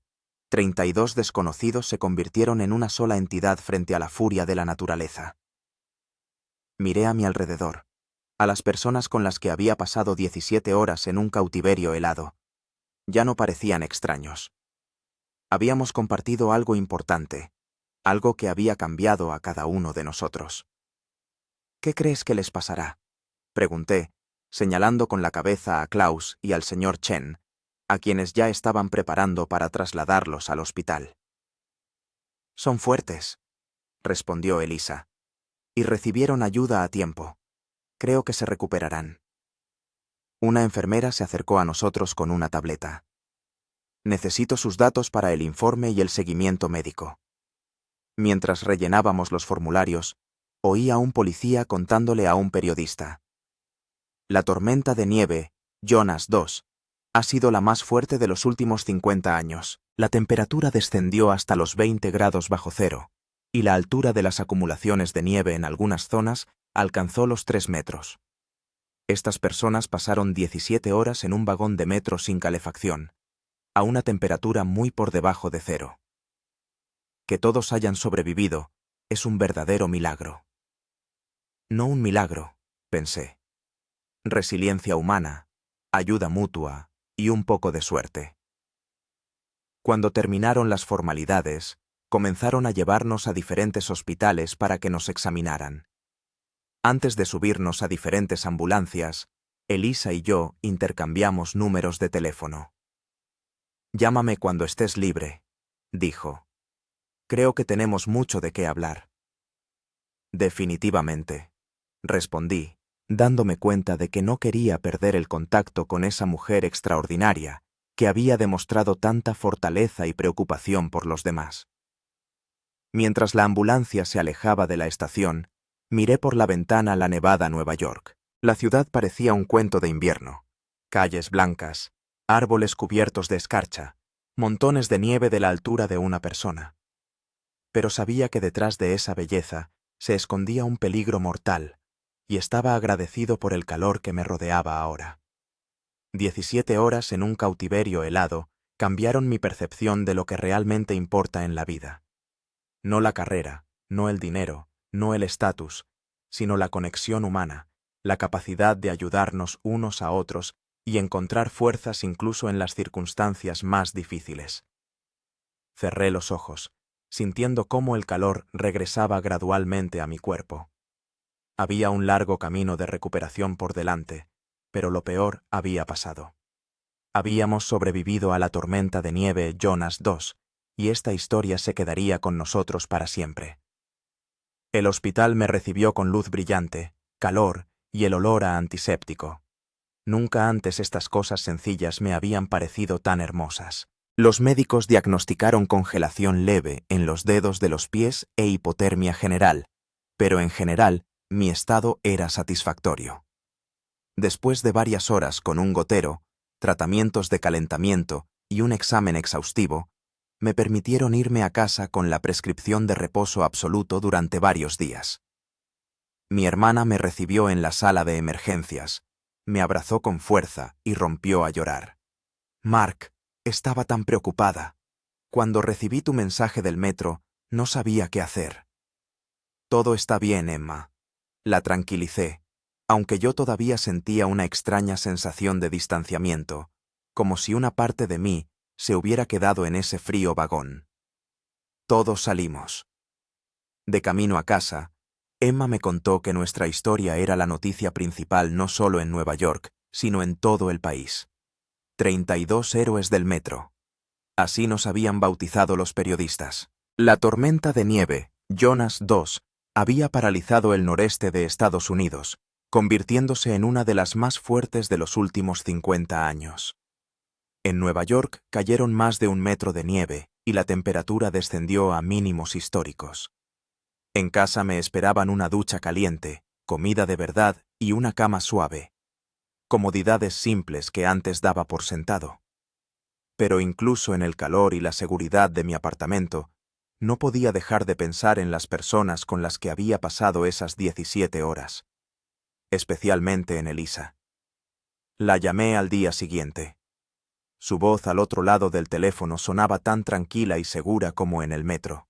32 desconocidos se convirtieron en una sola entidad frente a la furia de la naturaleza. Miré a mi alrededor, a las personas con las que había pasado 17 horas en un cautiverio helado. Ya no parecían extraños. Habíamos compartido algo importante, algo que había cambiado a cada uno de nosotros. ¿Qué crees que les pasará?, pregunté, señalando con la cabeza a Klaus y al señor Chen, a quienes ya estaban preparando para trasladarlos al hospital. Son fuertes, respondió Elisa, y recibieron ayuda a tiempo. Creo que se recuperarán. Una enfermera se acercó a nosotros con una tableta. Necesito sus datos para el informe y el seguimiento médico. Mientras rellenábamos los formularios, oí a un policía contándole a un periodista. La tormenta de nieve, Jonas 2, ha sido la más fuerte de los últimos 50 años. La temperatura descendió hasta los 20 grados bajo cero, y la altura de las acumulaciones de nieve en algunas zonas alcanzó los 3 metros. Estas personas pasaron 17 horas en un vagón de metro sin calefacción, a una temperatura muy por debajo de cero. Que todos hayan sobrevivido es un verdadero milagro. No un milagro, pensé. Resiliencia humana, ayuda mutua y un poco de suerte. Cuando terminaron las formalidades, comenzaron a llevarnos a diferentes hospitales para que nos examinaran. Antes de subirnos a diferentes ambulancias, Elisa y yo intercambiamos números de teléfono. Llámame cuando estés libre, dijo. Creo que tenemos mucho de qué hablar. Definitivamente, respondí, dándome cuenta de que no quería perder el contacto con esa mujer extraordinaria que había demostrado tanta fortaleza y preocupación por los demás. Mientras la ambulancia se alejaba de la estación, miré por la ventana la nevada Nueva York. La ciudad parecía un cuento de invierno. Calles blancas, árboles cubiertos de escarcha, montones de nieve de la altura de una persona. Pero sabía que detrás de esa belleza se escondía un peligro mortal, y estaba agradecido por el calor que me rodeaba ahora. 17 horas en un cautiverio helado cambiaron mi percepción de lo que realmente importa en la vida. No la carrera, no el dinero, no el estatus, sino la conexión humana, la capacidad de ayudarnos unos a otros y encontrar fuerzas incluso en las circunstancias más difíciles. Cerré los ojos, sintiendo cómo el calor regresaba gradualmente a mi cuerpo. Había un largo camino de recuperación por delante, pero lo peor había pasado. Habíamos sobrevivido a la tormenta de nieve Jonas 2, y esta historia se quedaría con nosotros para siempre. El hospital me recibió con luz brillante, calor y el olor a antiséptico. Nunca antes estas cosas sencillas me habían parecido tan hermosas. Los médicos diagnosticaron congelación leve en los dedos de los pies e hipotermia general, pero en general mi estado era satisfactorio. Después de varias horas con un gotero, tratamientos de calentamiento y un examen exhaustivo, me permitieron irme a casa con la prescripción de reposo absoluto durante varios días. Mi hermana me recibió en la sala de emergencias, me abrazó con fuerza y rompió a llorar. Mark, estaba tan preocupada. Cuando recibí tu mensaje del metro, no sabía qué hacer. Todo está bien, Emma. La tranquilicé, aunque yo todavía sentía una extraña sensación de distanciamiento, como si una parte de mí se hubiera quedado en ese frío vagón. Todos salimos. De camino a casa, Emma me contó que nuestra historia era la noticia principal no solo en Nueva York, sino en todo el país. 32 héroes del metro. Así nos habían bautizado los periodistas. La tormenta de nieve, Jonas 2, había paralizado el noreste de Estados Unidos, convirtiéndose en una de las más fuertes de los últimos 50 años. En Nueva York cayeron más de 1 metro de nieve y la temperatura descendió a mínimos históricos. En casa me esperaban una ducha caliente, comida de verdad y una cama suave. Comodidades simples que antes daba por sentado. Pero incluso en el calor y la seguridad de mi apartamento, no podía dejar de pensar en las personas con las que había pasado esas 17 horas. Especialmente en Elisa. La llamé al día siguiente. Su voz al otro lado del teléfono sonaba tan tranquila y segura como en el metro.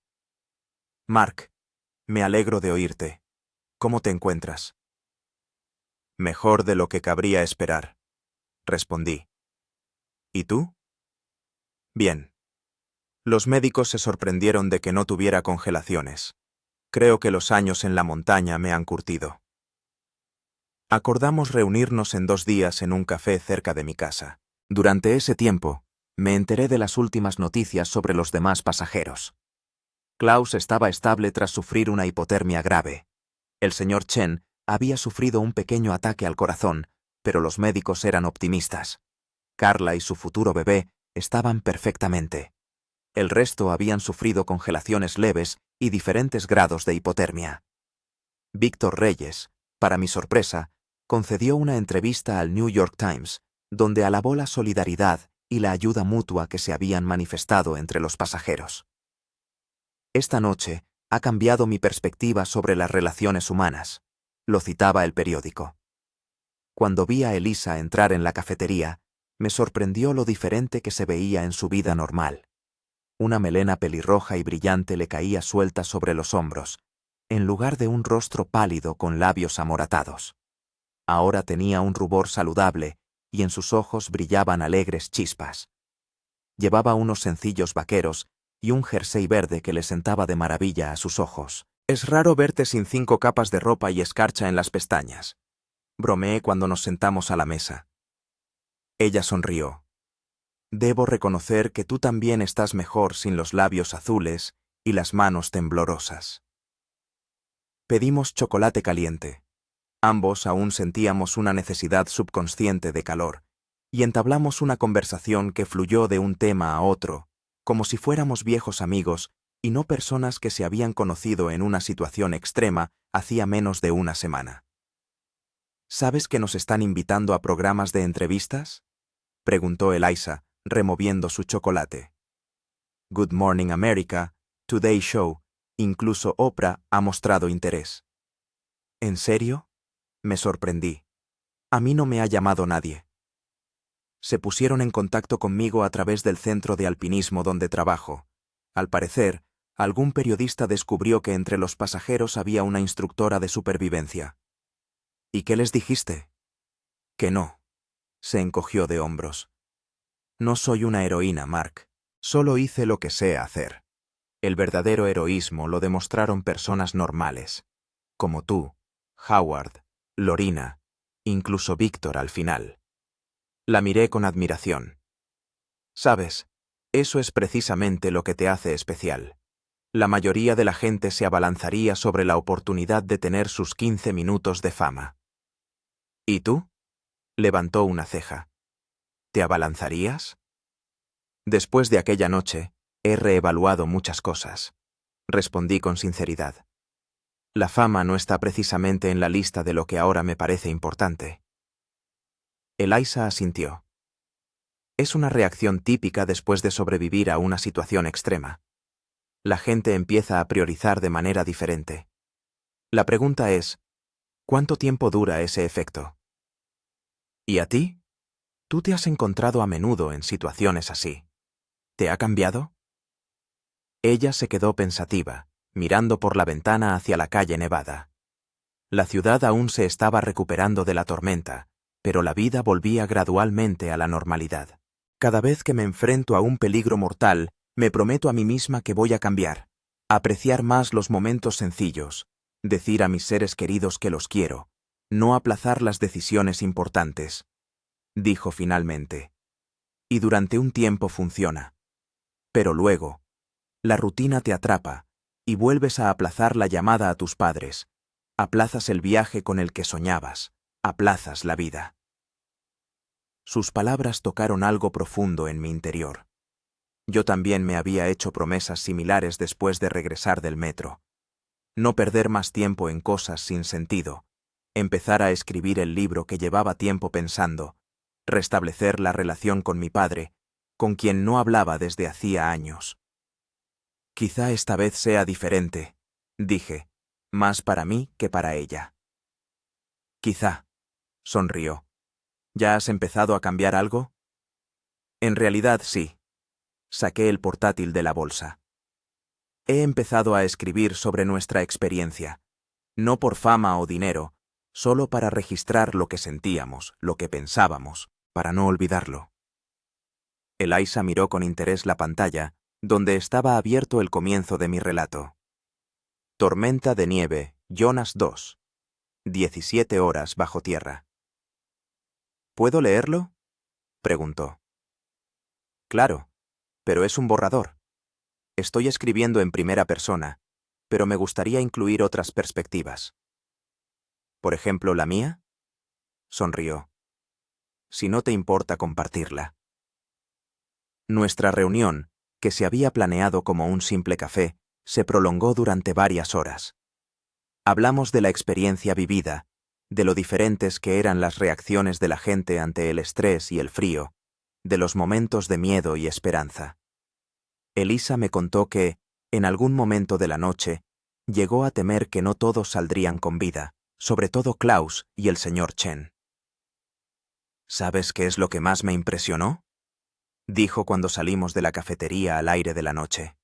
Mark, me alegro de oírte. ¿Cómo te encuentras? Mejor de lo que cabría esperar, respondí. ¿Y tú? Bien. Los médicos se sorprendieron de que no tuviera congelaciones. Creo que los años en la montaña me han curtido. Acordamos reunirnos en 2 días en un café cerca de mi casa. Durante ese tiempo, me enteré de las últimas noticias sobre los demás pasajeros. Klaus estaba estable tras sufrir una hipotermia grave. El señor Chen había sufrido un pequeño ataque al corazón, pero los médicos eran optimistas. Carla y su futuro bebé estaban perfectamente. El resto habían sufrido congelaciones leves y diferentes grados de hipotermia. Víctor Reyes, para mi sorpresa, concedió una entrevista al New York Times, donde alabó la solidaridad y la ayuda mutua que se habían manifestado entre los pasajeros. Esta noche ha cambiado mi perspectiva sobre las relaciones humanas, lo citaba el periódico. Cuando vi a Elisa entrar en la cafetería, me sorprendió lo diferente que se veía en su vida normal. Una melena pelirroja y brillante le caía suelta sobre los hombros, en lugar de un rostro pálido con labios amoratados. Ahora tenía un rubor saludable y en sus ojos brillaban alegres chispas. Llevaba unos sencillos vaqueros y un jersey verde que le sentaba de maravilla a sus ojos. Es raro verte sin 5 capas de ropa y escarcha en las pestañas. Bromeé cuando nos sentamos a la mesa. Ella sonrió. Debo reconocer que tú también estás mejor sin los labios azules y las manos temblorosas. Pedimos chocolate caliente. Ambos aún sentíamos una necesidad subconsciente de calor, y entablamos una conversación que fluyó de un tema a otro, como si fuéramos viejos amigos y no personas que se habían conocido en una situación extrema hacía menos de una semana. ¿Sabes que nos están invitando a programas de entrevistas?, preguntó Elisa, removiendo su chocolate. Good Morning America, Today Show, incluso Oprah ha mostrado interés. ¿En serio? Me sorprendí. A mí no me ha llamado nadie. Se pusieron en contacto conmigo a través del centro de alpinismo donde trabajo. Al parecer, Algún periodista descubrió que entre los pasajeros había una instructora de supervivencia. ¿Y qué les dijiste? Que no. Se encogió de hombros. No soy una heroína, Mark. Solo hice lo que sé hacer. El verdadero heroísmo lo demostraron personas normales, como tú, Howard, Lorina, incluso Víctor al final. La miré con admiración. Sabes, eso es precisamente lo que te hace especial. La mayoría de la gente se abalanzaría sobre la oportunidad de tener sus 15 minutos de fama. ¿Y tú? Levantó una ceja. ¿Te abalanzarías? Después de aquella noche, he reevaluado muchas cosas. Respondí con sinceridad. La fama no está precisamente en la lista de lo que ahora me parece importante. Eliza asintió. Es una reacción típica después de sobrevivir a una situación extrema. La gente empieza a priorizar de manera diferente. La pregunta es, ¿cuánto tiempo dura ese efecto? ¿Y a ti? Tú te has encontrado a menudo en situaciones así. ¿Te ha cambiado? Ella se quedó pensativa, mirando por la ventana hacia la calle nevada. La ciudad aún se estaba recuperando de la tormenta, pero la vida volvía gradualmente a la normalidad. Cada vez que me enfrento a un peligro mortal, me prometo a mí misma que voy a cambiar, apreciar más los momentos sencillos, decir a mis seres queridos que los quiero, no aplazar las decisiones importantes, dijo finalmente. Y durante un tiempo funciona. Pero luego, la rutina te atrapa y vuelves a aplazar la llamada a tus padres, aplazas el viaje con el que soñabas, aplazas la vida. Sus palabras tocaron algo profundo en mi interior. Yo también me había hecho promesas similares después de regresar del metro. No perder más tiempo en cosas sin sentido, empezar a escribir el libro que llevaba tiempo pensando, restablecer la relación con mi padre, con quien no hablaba desde hacía años. Quizá esta vez sea diferente, dije, más para mí que para ella. Quizá, sonrió. ¿Ya has empezado a cambiar algo? En realidad sí. Saqué el portátil de la bolsa. He empezado a escribir sobre nuestra experiencia, no por fama o dinero, solo para registrar lo que sentíamos, lo que pensábamos, para no olvidarlo. Eliza miró con interés la pantalla, donde estaba abierto el comienzo de mi relato. Tormenta de nieve, Jonas 2. 17 horas bajo tierra. ¿Puedo leerlo? Preguntó. Claro, pero es un borrador. Estoy escribiendo en primera persona, pero me gustaría incluir otras perspectivas. ¿Por ejemplo, la mía? Sonrió. Si no te importa compartirla. Nuestra reunión, que se había planeado como un simple café, se prolongó durante varias horas. Hablamos de la experiencia vivida, de lo diferentes que eran las reacciones de la gente ante el estrés y el frío, de los momentos de miedo y esperanza. Eliza me contó que, en algún momento de la noche, llegó a temer que no todos saldrían con vida, sobre todo Klaus y el señor Chen. ¿Sabes qué es lo que más me impresionó? Dijo cuando salimos de la cafetería al aire de la noche.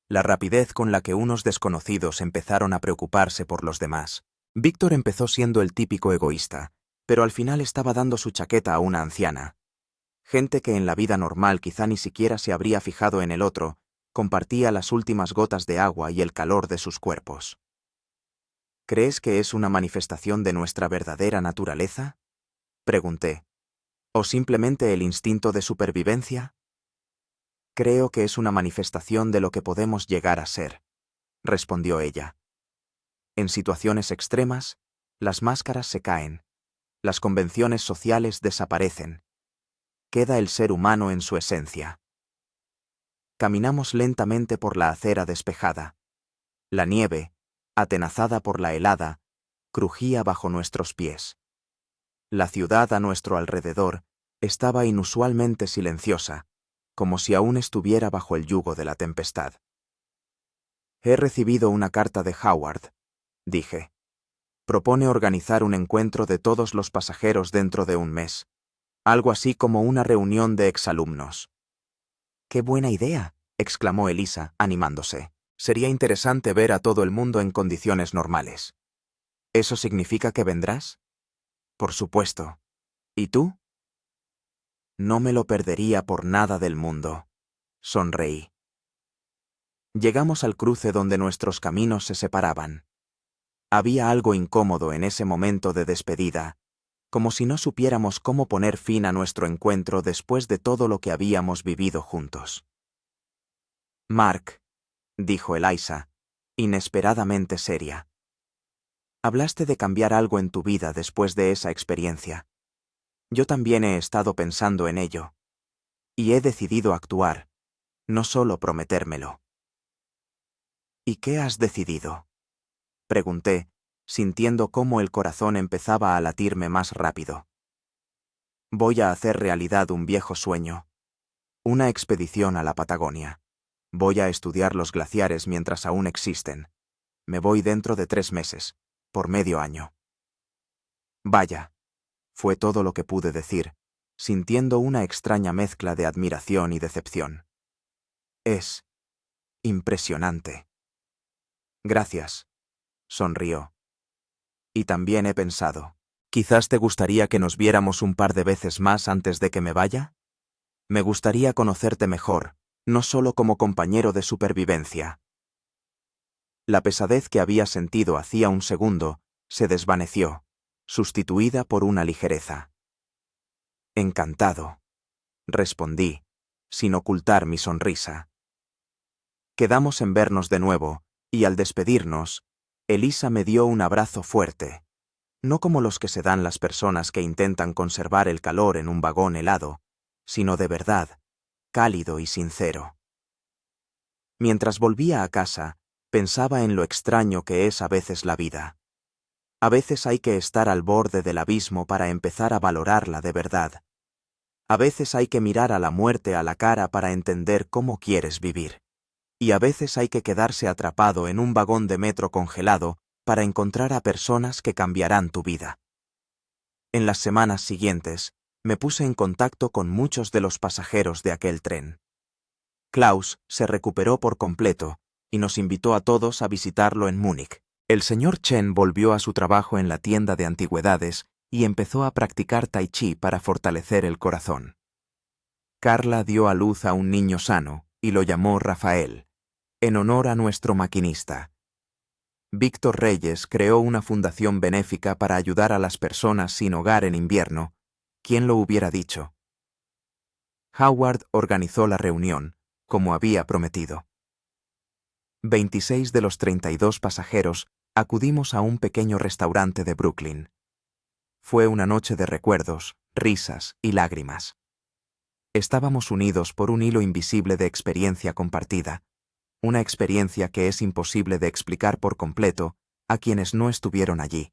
La rapidez con la que unos desconocidos empezaron a preocuparse por los demás. Víctor empezó siendo el típico egoísta, pero al final estaba dando su chaqueta a una anciana. Gente que en la vida normal quizá ni siquiera se habría fijado en el otro, compartía las últimas gotas de agua y el calor de sus cuerpos. ¿Crees que es una manifestación de nuestra verdadera naturaleza? Pregunté. ¿O simplemente el instinto de supervivencia? Creo que es una manifestación de lo que podemos llegar a ser, respondió ella. En situaciones extremas, las máscaras se caen, las convenciones sociales desaparecen. Queda el ser humano en su esencia. Caminamos lentamente por la acera despejada. La nieve, atenazada por la helada, crujía bajo nuestros pies. La ciudad a nuestro alrededor estaba inusualmente silenciosa, como si aún estuviera bajo el yugo de la tempestad. He recibido una carta de Howard, dije. Propone organizar un encuentro de todos los pasajeros dentro de un mes, algo así como una reunión de exalumnos. ¡Qué buena idea!, exclamó Eliza, animándose. Sería interesante ver a todo el mundo en condiciones normales. ¿Eso significa que vendrás? Por supuesto. ¿Y tú? No me lo perdería por nada del mundo. Sonreí. Llegamos al cruce donde nuestros caminos se separaban. Había algo incómodo en ese momento de despedida, como si no supiéramos cómo poner fin a nuestro encuentro después de todo lo que habíamos vivido juntos. Mark, dijo Eliza, inesperadamente seria. Hablaste de cambiar algo en tu vida después de esa experiencia. Yo también he estado pensando en ello. Y he decidido actuar, no solo prometérmelo. ¿Y qué has decidido? Pregunté, sintiendo cómo el corazón empezaba a latirme más rápido. Voy a hacer realidad un viejo sueño. Una expedición a la Patagonia. Voy a estudiar los glaciares mientras aún existen. Me voy dentro de 3 meses, por medio año. Vaya, fue todo lo que pude decir, sintiendo una extraña mezcla de admiración y decepción. Es impresionante. Gracias, sonrió. Y también he pensado, quizás te gustaría que nos viéramos un par de veces más antes de que me vaya. Me gustaría conocerte mejor, no solo como compañero de supervivencia. La pesadez que había sentido hacía un segundo se desvaneció, sustituida por una ligereza. Encantado, respondí, sin ocultar mi sonrisa. Quedamos en vernos de nuevo, y al despedirnos, Eliza me dio un abrazo fuerte, no como los que se dan las personas que intentan conservar el calor en un vagón helado, sino de verdad, cálido y sincero. Mientras volvía a casa, pensaba en lo extraño que es a veces la vida. A veces hay que estar al borde del abismo para empezar a valorarla de verdad. A veces hay que mirar a la muerte a la cara para entender cómo quieres vivir. Y a veces hay que quedarse atrapado en un vagón de metro congelado para encontrar a personas que cambiarán tu vida. En las semanas siguientes, me puse en contacto con muchos de los pasajeros de aquel tren. Klaus se recuperó por completo y nos invitó a todos a visitarlo en Múnich. El señor Chen volvió a su trabajo en la tienda de antigüedades y empezó a practicar tai chi para fortalecer el corazón. Carla dio a luz a un niño sano y lo llamó Rafael, en honor a nuestro maquinista. Víctor Reyes creó una fundación benéfica para ayudar a las personas sin hogar en invierno. ¿Quién lo hubiera dicho? Howard organizó la reunión, como había prometido. 26 de los 32 pasajeros acudimos a un pequeño restaurante de Brooklyn. Fue una noche de recuerdos, risas y lágrimas. Estábamos unidos por un hilo invisible de experiencia compartida, una experiencia que es imposible de explicar por completo a quienes no estuvieron allí.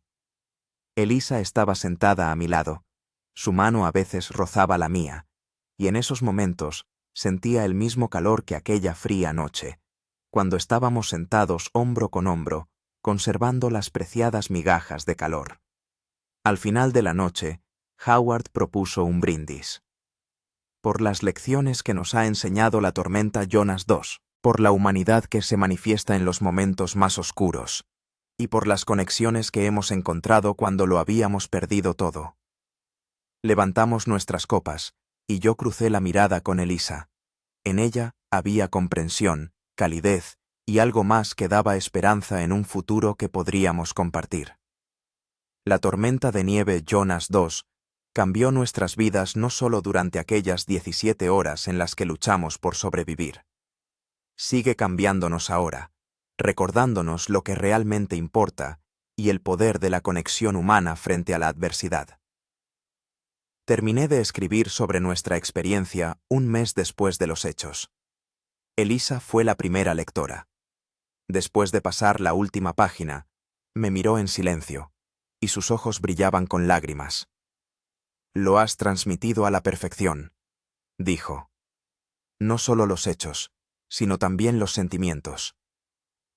Eliza estaba sentada a mi lado, su mano a veces rozaba la mía, y en esos momentos sentía el mismo calor que aquella fría noche, cuando estábamos sentados hombro con hombro, conservando las preciadas migajas de calor. Al final de la noche, Howard propuso un brindis. Por las lecciones que nos ha enseñado la tormenta Jonas II, por la humanidad que se manifiesta en los momentos más oscuros, y por las conexiones que hemos encontrado cuando lo habíamos perdido todo. Levantamos nuestras copas, y yo crucé la mirada con Eliza. En ella había comprensión, calidez y algo más que daba esperanza en un futuro que podríamos compartir. La tormenta de nieve Jonas II cambió nuestras vidas no solo durante aquellas 17 horas en las que luchamos por sobrevivir. Sigue cambiándonos ahora, recordándonos lo que realmente importa y el poder de la conexión humana frente a la adversidad. Terminé de escribir sobre nuestra experiencia un mes después de los hechos. Eliza fue la primera lectora. Después de pasar la última página, me miró en silencio, y sus ojos brillaban con lágrimas. «Lo has transmitido a la perfección», dijo. «No solo los hechos, sino también los sentimientos.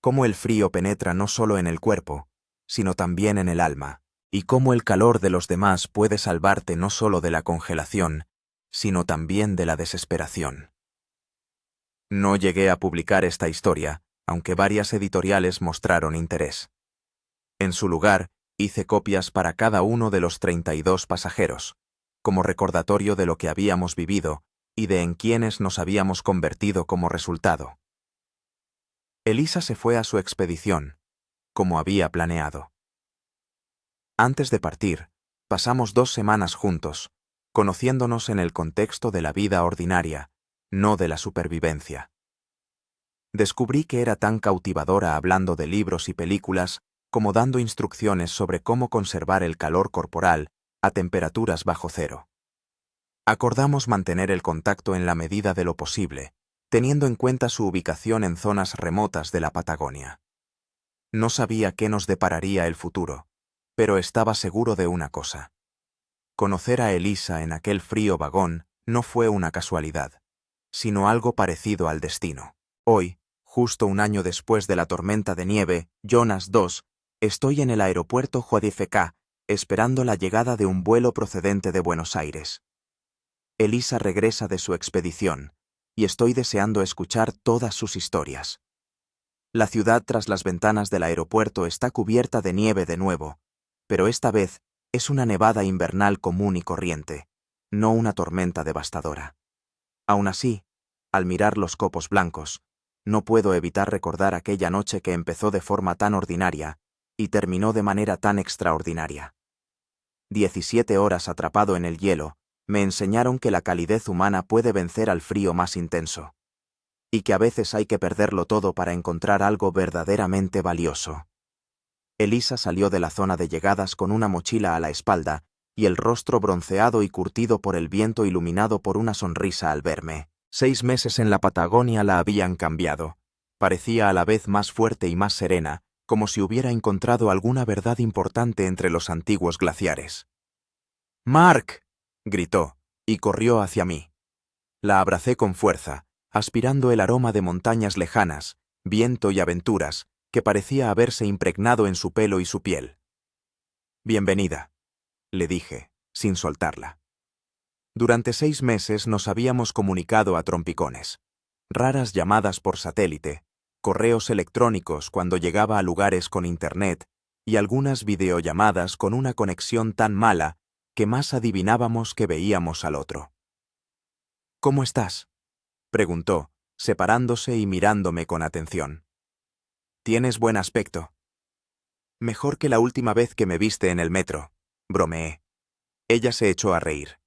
Cómo el frío penetra no solo en el cuerpo, sino también en el alma, y cómo el calor de los demás puede salvarte no solo de la congelación, sino también de la desesperación». No llegué a publicar esta historia, aunque varias editoriales mostraron interés. En su lugar, hice copias para cada uno de los 32 pasajeros, como recordatorio de lo que habíamos vivido y de en quienes nos habíamos convertido como resultado. Elisa se fue a su expedición, como había planeado. Antes de partir, pasamos 2 semanas juntos, conociéndonos en el contexto de la vida ordinaria, no de la supervivencia. Descubrí que era tan cautivadora hablando de libros y películas como dando instrucciones sobre cómo conservar el calor corporal a temperaturas bajo cero. Acordamos mantener el contacto en la medida de lo posible, teniendo en cuenta su ubicación en zonas remotas de la Patagonia. No sabía qué nos depararía el futuro, pero estaba seguro de una cosa. Conocer a Elisa en aquel frío vagón no fue una casualidad, sino algo parecido al destino. Hoy, justo un año después de la tormenta de nieve, Jonas 2, estoy en el aeropuerto JFK, esperando la llegada de un vuelo procedente de Buenos Aires. Elisa regresa de su expedición, y estoy deseando escuchar todas sus historias. La ciudad tras las ventanas del aeropuerto está cubierta de nieve de nuevo, pero esta vez es una nevada invernal común y corriente, no una tormenta devastadora. Aún así, al mirar los copos blancos, no puedo evitar recordar aquella noche que empezó de forma tan ordinaria y terminó de manera tan extraordinaria. 17 horas atrapado en el hielo me enseñaron que la calidez humana puede vencer al frío más intenso, y que a veces hay que perderlo todo para encontrar algo verdaderamente valioso. Elisa salió de la zona de llegadas con una mochila a la espalda y el rostro bronceado y curtido por el viento iluminado por una sonrisa al verme. 6 meses en la Patagonia la habían cambiado. Parecía a la vez más fuerte y más serena, como si hubiera encontrado alguna verdad importante entre los antiguos glaciares. «¡Mark!», gritó, y corrió hacia mí. La abracé con fuerza, aspirando el aroma de montañas lejanas, viento y aventuras, que parecía haberse impregnado en su pelo y su piel. «Bienvenida», le dije, sin soltarla. Durante 6 meses nos habíamos comunicado a trompicones. Raras llamadas por satélite, correos electrónicos cuando llegaba a lugares con internet y algunas videollamadas con una conexión tan mala que más adivinábamos que veíamos al otro. «¿Cómo estás?», preguntó, separándose y mirándome con atención. «Tienes buen aspecto». «Mejor que la última vez que me viste en el metro», bromeé. Ella se echó a reír.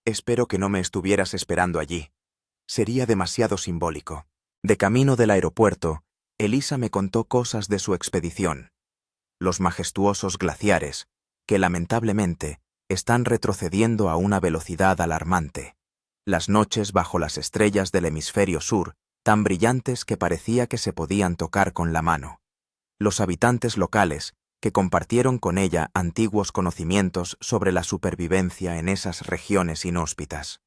«Espero que no me estuvieras esperando allí. Sería demasiado simbólico». De camino del aeropuerto, Elisa me contó cosas de su expedición. Los majestuosos glaciares, que lamentablemente están retrocediendo a una velocidad alarmante. Las noches bajo las estrellas del hemisferio sur, tan brillantes que parecía que se podían tocar con la mano. Los habitantes locales, que compartieron con ella antiguos conocimientos sobre la supervivencia en esas regiones inhóspitas.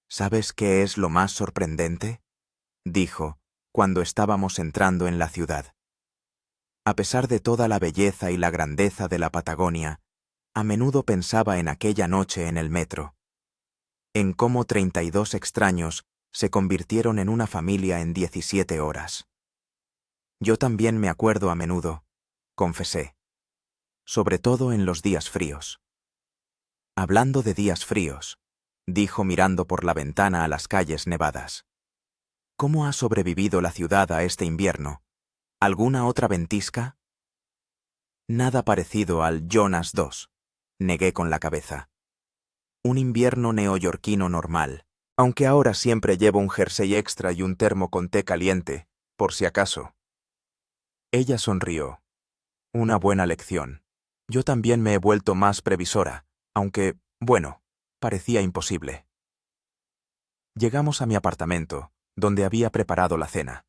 «¿Sabes qué es lo más sorprendente?», dijo, cuando estábamos entrando en la ciudad. A pesar de toda la belleza y la grandeza de la Patagonia, a menudo pensaba en aquella noche en el metro, en cómo 32 extraños se convirtieron en una familia en 17 horas. Yo también me acuerdo a menudo, confesé, sobre todo en los días fríos. Hablando de días fríos, dijo mirando por la ventana a las calles nevadas. ¿Cómo ha sobrevivido la ciudad a este invierno? ¿Alguna otra ventisca? Nada parecido al Jonas 2, negué con la cabeza. Un invierno neoyorquino normal, aunque ahora siempre llevo un jersey extra y un termo con té caliente, por si acaso. Ella sonrió. Una buena lección. Yo también me he vuelto más previsora, aunque, bueno, parecía imposible. Llegamos a mi apartamento, donde había preparado la cena.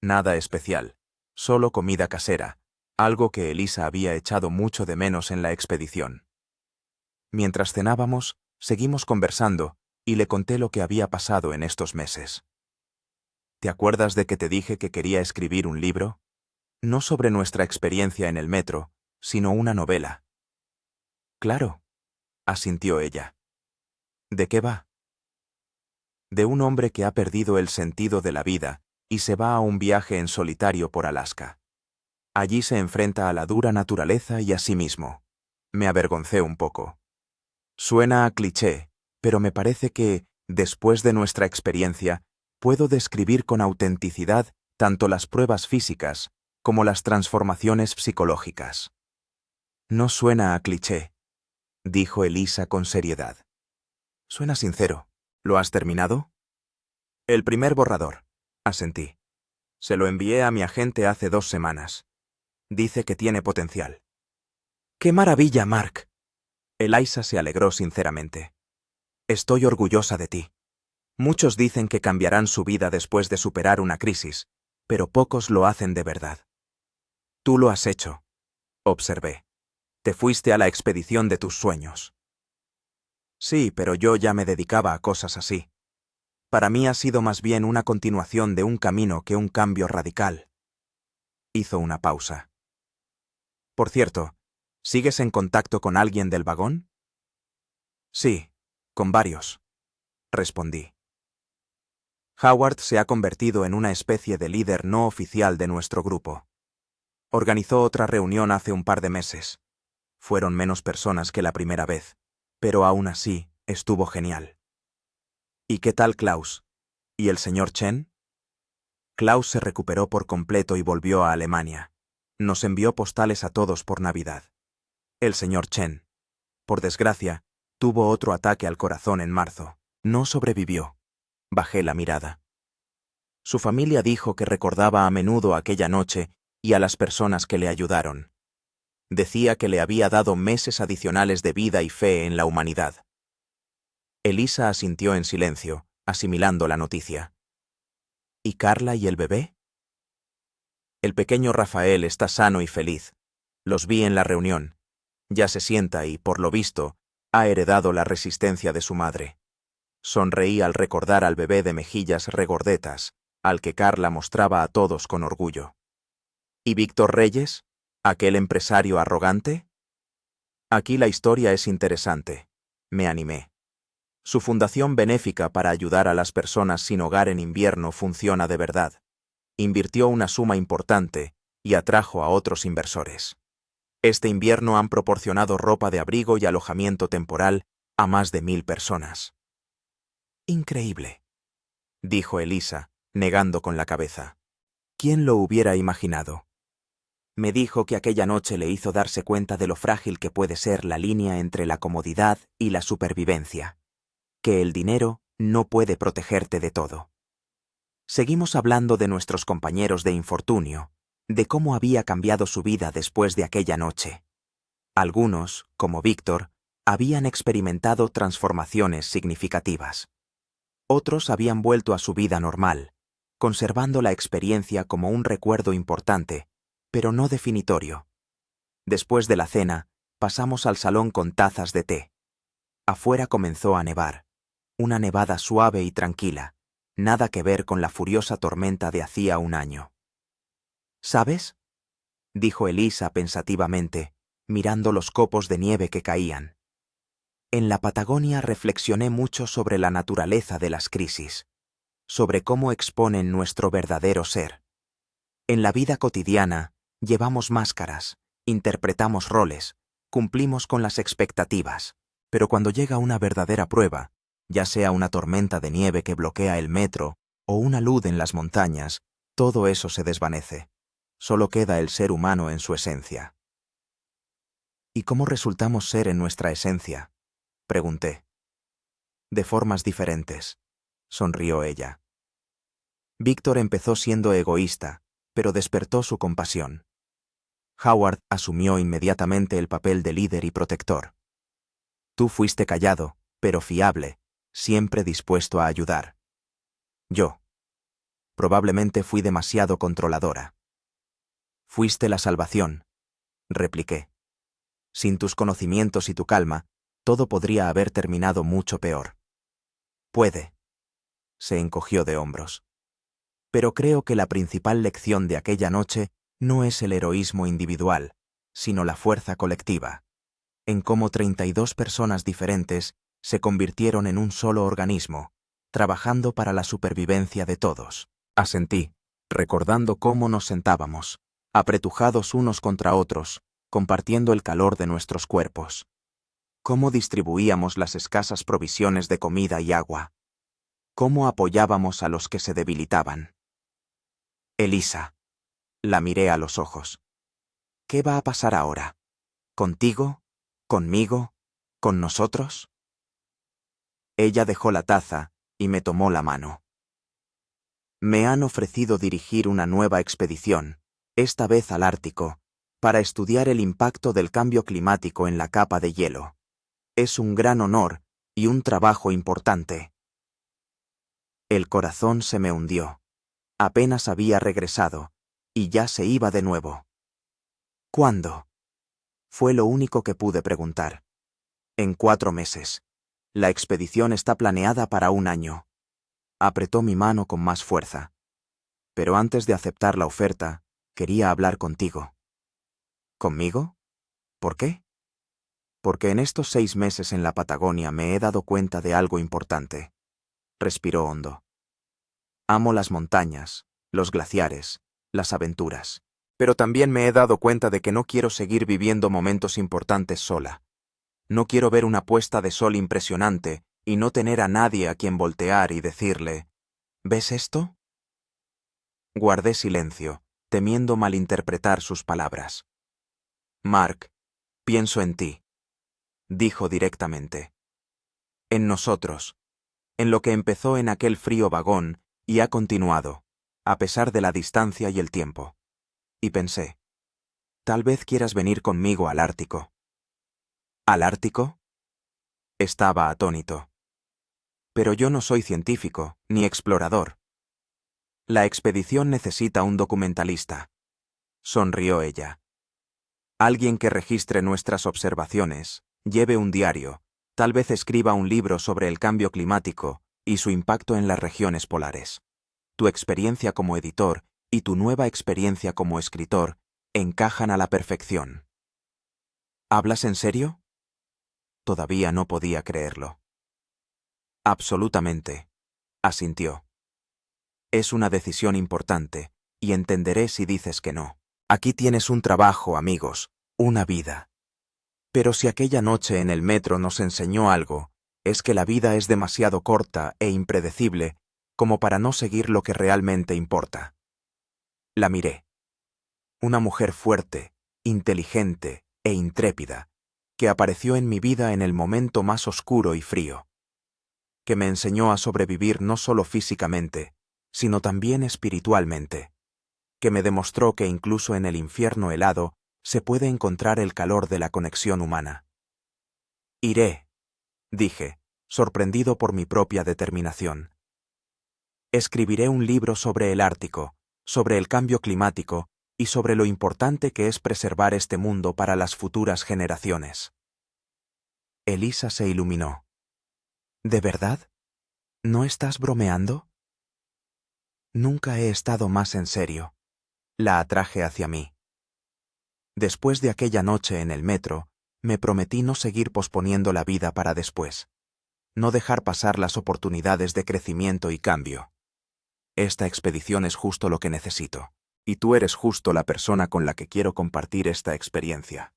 Nada especial, solo comida casera, algo que Elisa había echado mucho de menos en la expedición. Mientras cenábamos, seguimos conversando y le conté lo que había pasado en estos meses. ¿Te acuerdas de que te dije que quería escribir un libro? No sobre nuestra experiencia en el metro, sino una novela. Claro, asintió ella. ¿De qué va? De un hombre que ha perdido el sentido de la vida y se va a un viaje en solitario por Alaska. Allí se enfrenta a la dura naturaleza y a sí mismo. Me avergoncé un poco. Suena a cliché, pero me parece que, después de nuestra experiencia, puedo describir con autenticidad tanto las pruebas físicas como las transformaciones psicológicas. No suena a cliché, dijo Elisa con seriedad. Suena sincero. ¿Lo has terminado? El primer borrador, asentí. Se lo envié a mi agente hace 2 semanas. Dice que tiene potencial. ¡Qué maravilla, Mark! Elisa se alegró sinceramente. Estoy orgullosa de ti. Muchos dicen que cambiarán su vida después de superar una crisis, pero pocos lo hacen de verdad. Tú lo has hecho, observé. Te fuiste a la expedición de tus sueños. Sí, pero yo ya me dedicaba a cosas así. Para mí ha sido más bien una continuación de un camino que un cambio radical. Hizo una pausa. Por cierto, ¿sigues en contacto con alguien del vagón? Sí, con varios, respondí. Howard se ha convertido en una especie de líder no oficial de nuestro grupo. Organizó otra reunión hace un par de meses. Fueron menos personas que la primera vez, pero aún así estuvo genial. ¿Y qué tal Klaus? ¿Y el señor Chen? Klaus se recuperó por completo y volvió a Alemania. Nos envió postales a todos por Navidad. El señor Chen, por desgracia, tuvo otro ataque al corazón en marzo. No sobrevivió. Bajé la mirada. Su familia dijo que recordaba a menudo aquella noche y a las personas que le ayudaron. Decía que le había dado meses adicionales de vida y fe en la humanidad. Elisa asintió en silencio, asimilando la noticia. ¿Y Carla y el bebé? El pequeño Rafael está sano y feliz. Los vi en la reunión. Ya se sienta y, por lo visto, ha heredado la resistencia de su madre. Sonreí al recordar al bebé de mejillas regordetas, al que Carla mostraba a todos con orgullo. ¿Y Víctor Reyes? ¿Aquel empresario arrogante? Aquí la historia es interesante. Me animé. Su fundación benéfica para ayudar a las personas sin hogar en invierno funciona de verdad. Invirtió una suma importante y atrajo a otros inversores. Este invierno han proporcionado ropa de abrigo y alojamiento temporal a más de 1000 personas. Increíble, dijo Elisa, negando con la cabeza. ¿Quién lo hubiera imaginado? Me dijo que aquella noche le hizo darse cuenta de lo frágil que puede ser la línea entre la comodidad y la supervivencia, que el dinero no puede protegerte de todo. Seguimos hablando de nuestros compañeros de infortunio, de cómo había cambiado su vida después de aquella noche. Algunos, como Víctor, habían experimentado transformaciones significativas. Otros habían vuelto a su vida normal, conservando la experiencia como un recuerdo importante, pero no definitorio. Después de la cena, pasamos al salón con tazas de té. Afuera comenzó a nevar, una nevada suave y tranquila, nada que ver con la furiosa tormenta de hacía un año. ¿Sabes?, dijo Elisa pensativamente, mirando los copos de nieve que caían. En la Patagonia reflexioné mucho sobre la naturaleza de las crisis, sobre cómo exponen nuestro verdadero ser. En la vida cotidiana, llevamos máscaras, interpretamos roles, cumplimos con las expectativas, pero cuando llega una verdadera prueba, ya sea una tormenta de nieve que bloquea el metro o una luz en las montañas, todo eso se desvanece. Solo queda el ser humano en su esencia. ¿Y cómo resultamos ser en nuestra esencia?, pregunté. De formas diferentes, sonrió ella. Víctor empezó siendo egoísta, pero despertó su compasión. Howard asumió inmediatamente el papel de líder y protector. Tú fuiste callado, pero fiable, siempre dispuesto a ayudar. Yo. Probablemente fui demasiado controladora. Fuiste la salvación, repliqué. Sin tus conocimientos y tu calma, todo podría haber terminado mucho peor. Puede. Se encogió de hombros. Pero creo que la principal lección de aquella noche no es el heroísmo individual, sino la fuerza colectiva, en cómo 32 personas diferentes se convirtieron en un solo organismo, trabajando para la supervivencia de todos. Asentí. recordando cómo nos sentábamos, apretujados unos contra otros, compartiendo el calor de nuestros cuerpos. Cómo distribuíamos las escasas provisiones de comida y agua. Cómo apoyábamos a los que se debilitaban. Elisa. La miré a los ojos. ¿Qué va a pasar ahora? ¿Contigo? ¿Conmigo? ¿Con nosotros? Ella dejó la taza y me tomó la mano. Me han ofrecido dirigir una nueva expedición, esta vez al Ártico, para estudiar el impacto del cambio climático en la capa de hielo. Es un gran honor y un trabajo importante. El corazón se me hundió. Apenas había regresado, y ya se iba de nuevo. ¿Cuándo? Fue lo único que pude preguntar. En 4 meses. La expedición está planeada para 1 año. Apretó mi mano con más fuerza. Pero antes de aceptar la oferta, quería hablar contigo. ¿Conmigo? ¿Por qué? Porque en estos 6 meses en la Patagonia me he dado cuenta de algo importante. Respiró hondo. Amo las montañas, los glaciares, las aventuras. Pero también me he dado cuenta de que no quiero seguir viviendo momentos importantes sola. No quiero ver una puesta de sol impresionante y no tener a nadie a quien voltear y decirle, ¿ves esto? Guardé silencio, temiendo malinterpretar sus palabras. Mark, pienso en ti, dijo directamente. En nosotros, en lo que empezó en aquel frío vagón y ha continuado, a pesar de la distancia y el tiempo. Y pensé, tal vez quieras venir conmigo al Ártico. ¿Al Ártico? Estaba atónito. Pero yo no soy científico, ni explorador. La expedición necesita un documentalista. Sonrió ella. Alguien que registre nuestras observaciones, lleve un diario, tal vez escriba un libro sobre el cambio climático y su impacto en las regiones polares. Tu experiencia como editor y tu nueva experiencia como escritor encajan a la perfección. ¿Hablas en serio? Todavía no podía creerlo. Absolutamente, asintió. Es una decisión importante, y entenderé si dices que no. Aquí tienes un trabajo, amigos, una vida. Pero si aquella noche en el metro nos enseñó algo, es que la vida es demasiado corta e impredecible como para no seguir lo que realmente importa. La miré. Una mujer fuerte, inteligente e intrépida, que apareció en mi vida en el momento más oscuro y frío, que me enseñó a sobrevivir no solo físicamente, sino también espiritualmente, que me demostró que incluso en el infierno helado se puede encontrar el calor de la conexión humana. Iré, dije, sorprendido por mi propia determinación. Escribiré un libro sobre el Ártico, sobre el cambio climático y sobre lo importante que es preservar este mundo para las futuras generaciones. Elisa se iluminó. ¿De verdad? ¿No estás bromeando? Nunca he estado más en serio. La atraje hacia mí. Después de aquella noche en el metro, me prometí no seguir posponiendo la vida para después. No dejar pasar las oportunidades de crecimiento y cambio. Esta expedición es justo lo que necesito, y tú eres justo la persona con la que quiero compartir esta experiencia.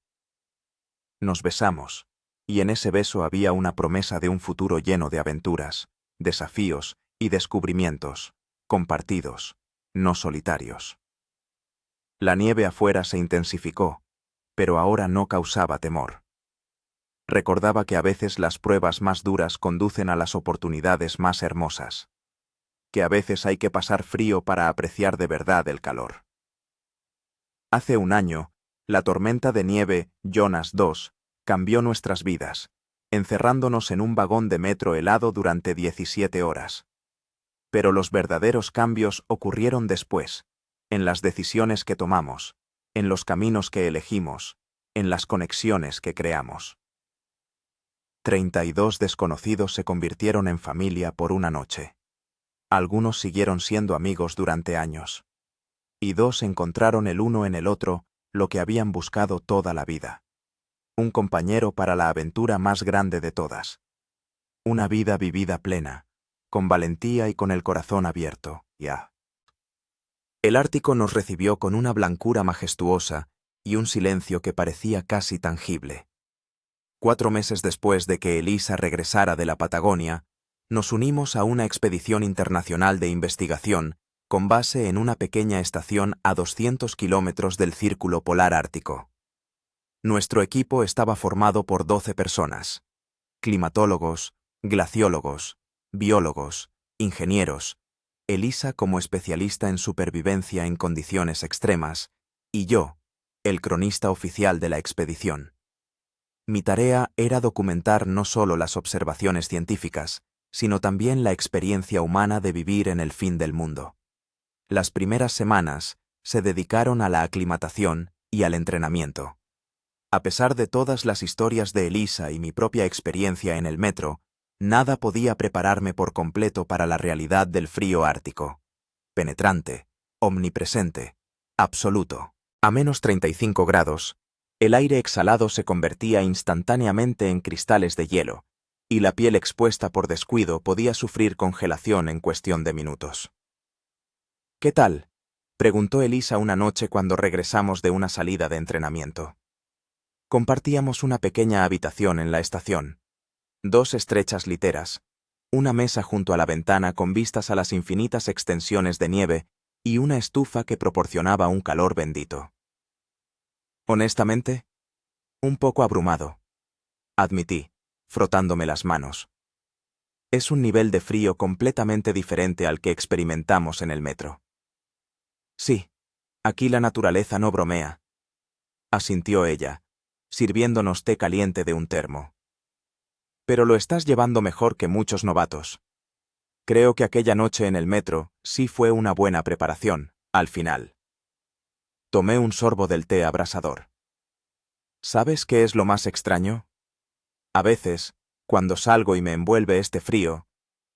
Nos besamos, y en ese beso había una promesa de un futuro lleno de aventuras, desafíos y descubrimientos, compartidos, no solitarios. La nieve afuera se intensificó, pero ahora no causaba temor. Recordaba que a veces las pruebas más duras conducen a las oportunidades más hermosas, que a veces hay que pasar frío para apreciar de verdad el calor. Hace 1 año, la tormenta de nieve Jonas 2 cambió nuestras vidas, encerrándonos en un vagón de metro helado durante 17 horas. Pero los verdaderos cambios ocurrieron después, en las decisiones que tomamos, en los caminos que elegimos, en las conexiones que creamos. 32 desconocidos se convirtieron en familia por una noche. Algunos siguieron siendo amigos durante años. Y 2 encontraron el uno en el otro lo que habían buscado toda la vida. Un compañero para la aventura más grande de todas. Una vida vivida plena, con valentía y con el corazón abierto, ya. El Ártico nos recibió con una blancura majestuosa y un silencio que parecía casi tangible. 4 meses después de que Elisa regresara de la Patagonia, nos unimos a una expedición internacional de investigación con base en una pequeña estación a 200 kilómetros del Círculo Polar Ártico. Nuestro equipo estaba formado por 12 personas: climatólogos, glaciólogos, biólogos, ingenieros, Elisa como especialista en supervivencia en condiciones extremas, y yo, el cronista oficial de la expedición. Mi tarea era documentar no solo las observaciones científicas, sino también la experiencia humana de vivir en el fin del mundo. Las primeras semanas se dedicaron a la aclimatación y al entrenamiento. A pesar de todas las historias de Elisa y mi propia experiencia en el metro, nada podía prepararme por completo para la realidad del frío ártico. Penetrante, omnipresente, absoluto. A menos 35 grados, el aire exhalado se convertía instantáneamente en cristales de hielo, y la piel expuesta por descuido podía sufrir congelación en cuestión de minutos. «¿Qué tal?», preguntó Elisa una noche cuando regresamos de una salida de entrenamiento. Compartíamos una pequeña habitación en la estación, 2 estrechas literas, una mesa junto a la ventana con vistas a las infinitas extensiones de nieve y una estufa que proporcionaba un calor bendito. Honestamente, un poco abrumado, admití, frotándome las manos. Es un nivel de frío completamente diferente al que experimentamos en el metro. Sí, aquí la naturaleza no bromea, asintió ella, sirviéndonos té caliente de un termo. Pero lo estás llevando mejor que muchos novatos. Creo que aquella noche en el metro sí fue una buena preparación, al final. Tomé un sorbo del té abrasador. ¿Sabes qué es lo más extraño? A veces, cuando salgo y me envuelve este frío,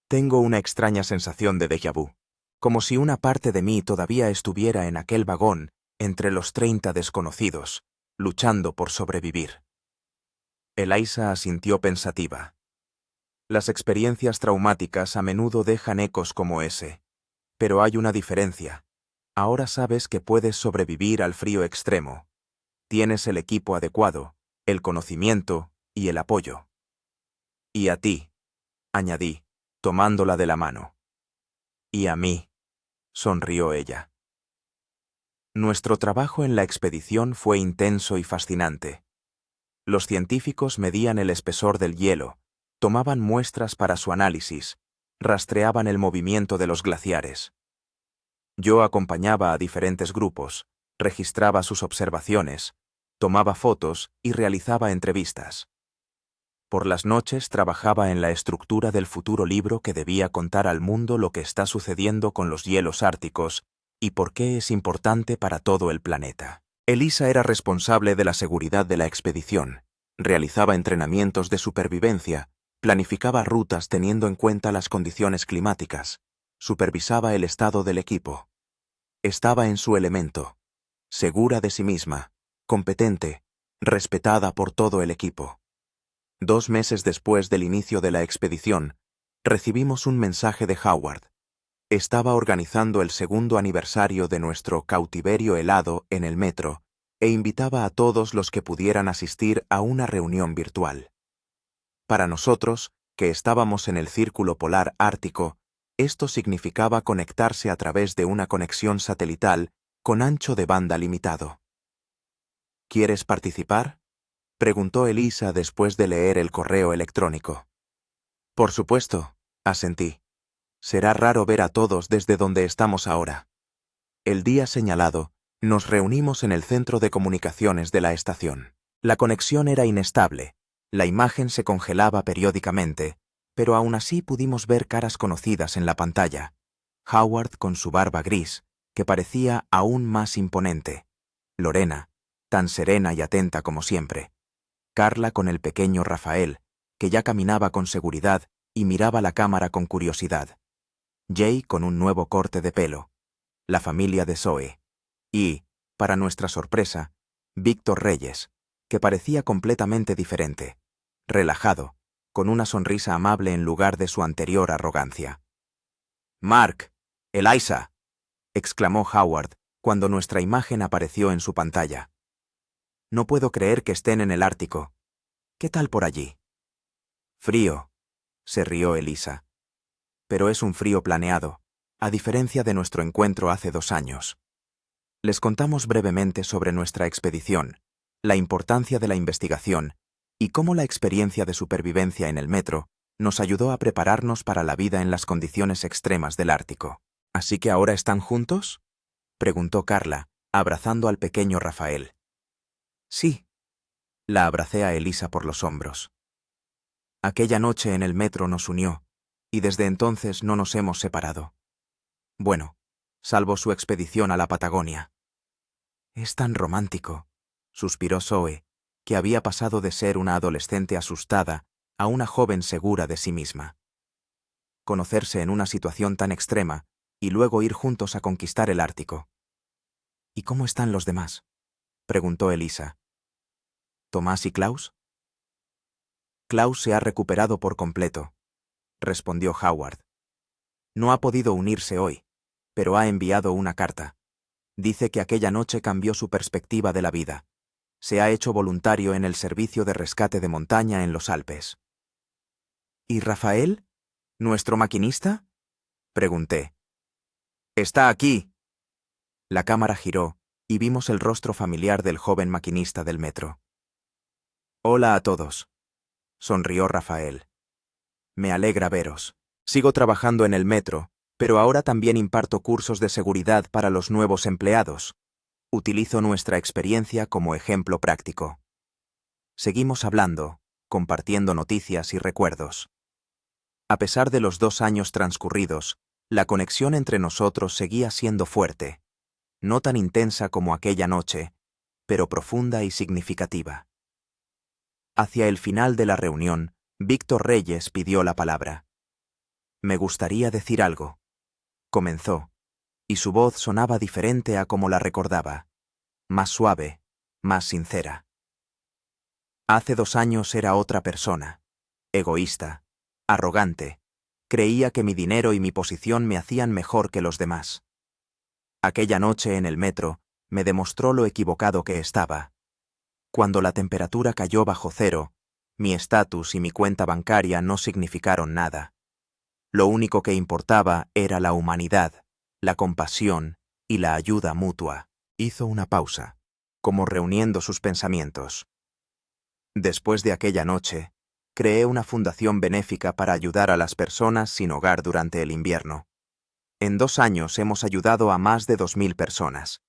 tengo una extraña sensación de déjà vu, como si una parte de mí todavía estuviera en aquel vagón entre los 30 desconocidos, luchando por sobrevivir. Elisa asintió pensativa. Las experiencias traumáticas a menudo dejan ecos como ese, pero hay una diferencia. Ahora sabes que puedes sobrevivir al frío extremo. Tienes el equipo adecuado, el conocimiento y el apoyo. Y a ti, añadí, tomándola de la mano. Y a mí, sonrió ella. Nuestro trabajo en la expedición fue intenso y fascinante. Los científicos medían el espesor del hielo, tomaban muestras para su análisis, rastreaban el movimiento de los glaciares. Yo acompañaba a diferentes grupos, registraba sus observaciones, tomaba fotos y realizaba entrevistas. Por las noches trabajaba en la estructura del futuro libro que debía contar al mundo lo que está sucediendo con los hielos árticos y por qué es importante para todo el planeta. Elisa era responsable de la seguridad de la expedición, realizaba entrenamientos de supervivencia, planificaba rutas teniendo en cuenta las condiciones climáticas, supervisaba el estado del equipo. Estaba en su elemento, segura de sí misma, competente, respetada por todo el equipo. 2 meses después del inicio de la expedición, recibimos un mensaje de Howard. Estaba organizando el 2º aniversario de nuestro cautiverio helado en el metro e invitaba a todos los que pudieran asistir a una reunión virtual. Para nosotros, que estábamos en el Círculo Polar Ártico, esto significaba conectarse a través de una conexión satelital con ancho de banda limitado. ¿Quieres participar?, preguntó Elisa después de leer el correo electrónico. Por supuesto, asentí. Será raro ver a todos desde donde estamos ahora. El día señalado, nos reunimos en el centro de comunicaciones de la estación. La conexión era inestable, la imagen se congelaba periódicamente, pero aún así pudimos ver caras conocidas en la pantalla. Howard con su barba gris, que parecía aún más imponente. Lorena, tan serena y atenta como siempre. Carla con el pequeño Rafael, que ya caminaba con seguridad y miraba la cámara con curiosidad. Jay con un nuevo corte de pelo. La familia de Zoe. Y, para nuestra sorpresa, Víctor Reyes, que parecía completamente diferente, relajado, con una sonrisa amable en lugar de su anterior arrogancia. «Mark, Elisa», exclamó Howard, cuando nuestra imagen apareció en su pantalla. No puedo creer que estén en el Ártico. ¿Qué tal por allí? Frío, se rió Elisa. Pero es un frío planeado, a diferencia de nuestro encuentro hace 2 años. Les contamos brevemente sobre nuestra expedición, la importancia de la investigación y cómo la experiencia de supervivencia en el metro nos ayudó a prepararnos para la vida en las condiciones extremas del Ártico. ¿Así que ahora están juntos?, preguntó Carla, abrazando al pequeño Rafael. Sí. La abracé a Elisa por los hombros. Aquella noche en el metro nos unió, y desde entonces no nos hemos separado. Bueno, salvo su expedición a la Patagonia. Es tan romántico, suspiró Zoe, que había pasado de ser una adolescente asustada a una joven segura de sí misma. Conocerse en una situación tan extrema y luego ir juntos a conquistar el Ártico. ¿Y cómo están los demás?, preguntó Elisa. ¿Tomás y Klaus? Klaus se ha recuperado por completo, respondió Howard. No ha podido unirse hoy, pero ha enviado una carta. Dice que aquella noche cambió su perspectiva de la vida. Se ha hecho voluntario en el servicio de rescate de montaña en los Alpes. ¿Y Rafael? ¿Nuestro maquinista?, pregunté. Está aquí. La cámara giró y vimos el rostro familiar del joven maquinista del metro. Hola a todos, sonrió Rafael. Me alegra veros. Sigo trabajando en el metro, pero ahora también imparto cursos de seguridad para los nuevos empleados. Utilizo nuestra experiencia como ejemplo práctico. Seguimos hablando, compartiendo noticias y recuerdos. A pesar de los 2 años transcurridos, la conexión entre nosotros seguía siendo fuerte, no tan intensa como aquella noche, pero profunda y significativa. Hacia el final de la reunión, Víctor Reyes pidió la palabra. Me gustaría decir algo, comenzó, y su voz sonaba diferente a como la recordaba, más suave, más sincera. Hace 2 años era otra persona, egoísta, arrogante, creía que mi dinero y mi posición me hacían mejor que los demás. Aquella noche en el metro me demostró lo equivocado que estaba. Cuando la temperatura cayó bajo cero, mi estatus y mi cuenta bancaria no significaron nada. Lo único que importaba era la humanidad, la compasión y la ayuda mutua. Hizo una pausa, como reuniendo sus pensamientos. Después de aquella noche, creé una fundación benéfica para ayudar a las personas sin hogar durante el invierno. En 2 años hemos ayudado a más de 2000 personas.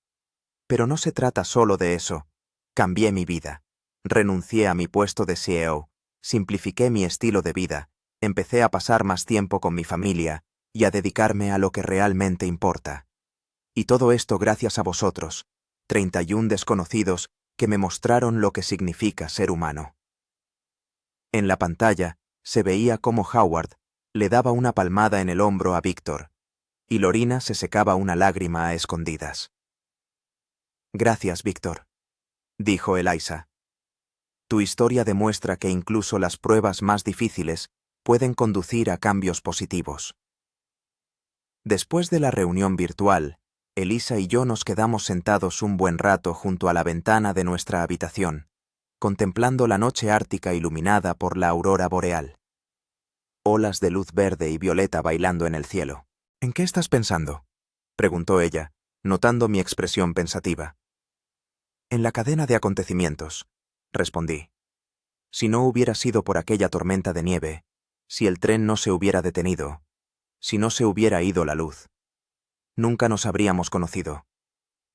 Pero no se trata solo de eso. Cambié mi vida. Renuncié a mi puesto de CEO, simplifiqué mi estilo de vida, empecé a pasar más tiempo con mi familia y a dedicarme a lo que realmente importa. Y todo esto gracias a vosotros, 31 desconocidos que me mostraron lo que significa ser humano. En la pantalla se veía cómo Howard le daba una palmada en el hombro a Víctor, y Lorina se secaba una lágrima a escondidas. Gracias, Víctor, dijo Elisa. Tu historia demuestra que incluso las pruebas más difíciles pueden conducir a cambios positivos. Después de la reunión virtual, Elisa y yo nos quedamos sentados un buen rato junto a la ventana de nuestra habitación, contemplando la noche ártica iluminada por la aurora boreal. Olas de luz verde y violeta bailando en el cielo. ¿En qué estás pensando?, preguntó ella, notando mi expresión pensativa. En la cadena de acontecimientos, respondí. Si no hubiera sido por aquella tormenta de nieve, si el tren no se hubiera detenido, si no se hubiera ido la luz, nunca nos habríamos conocido.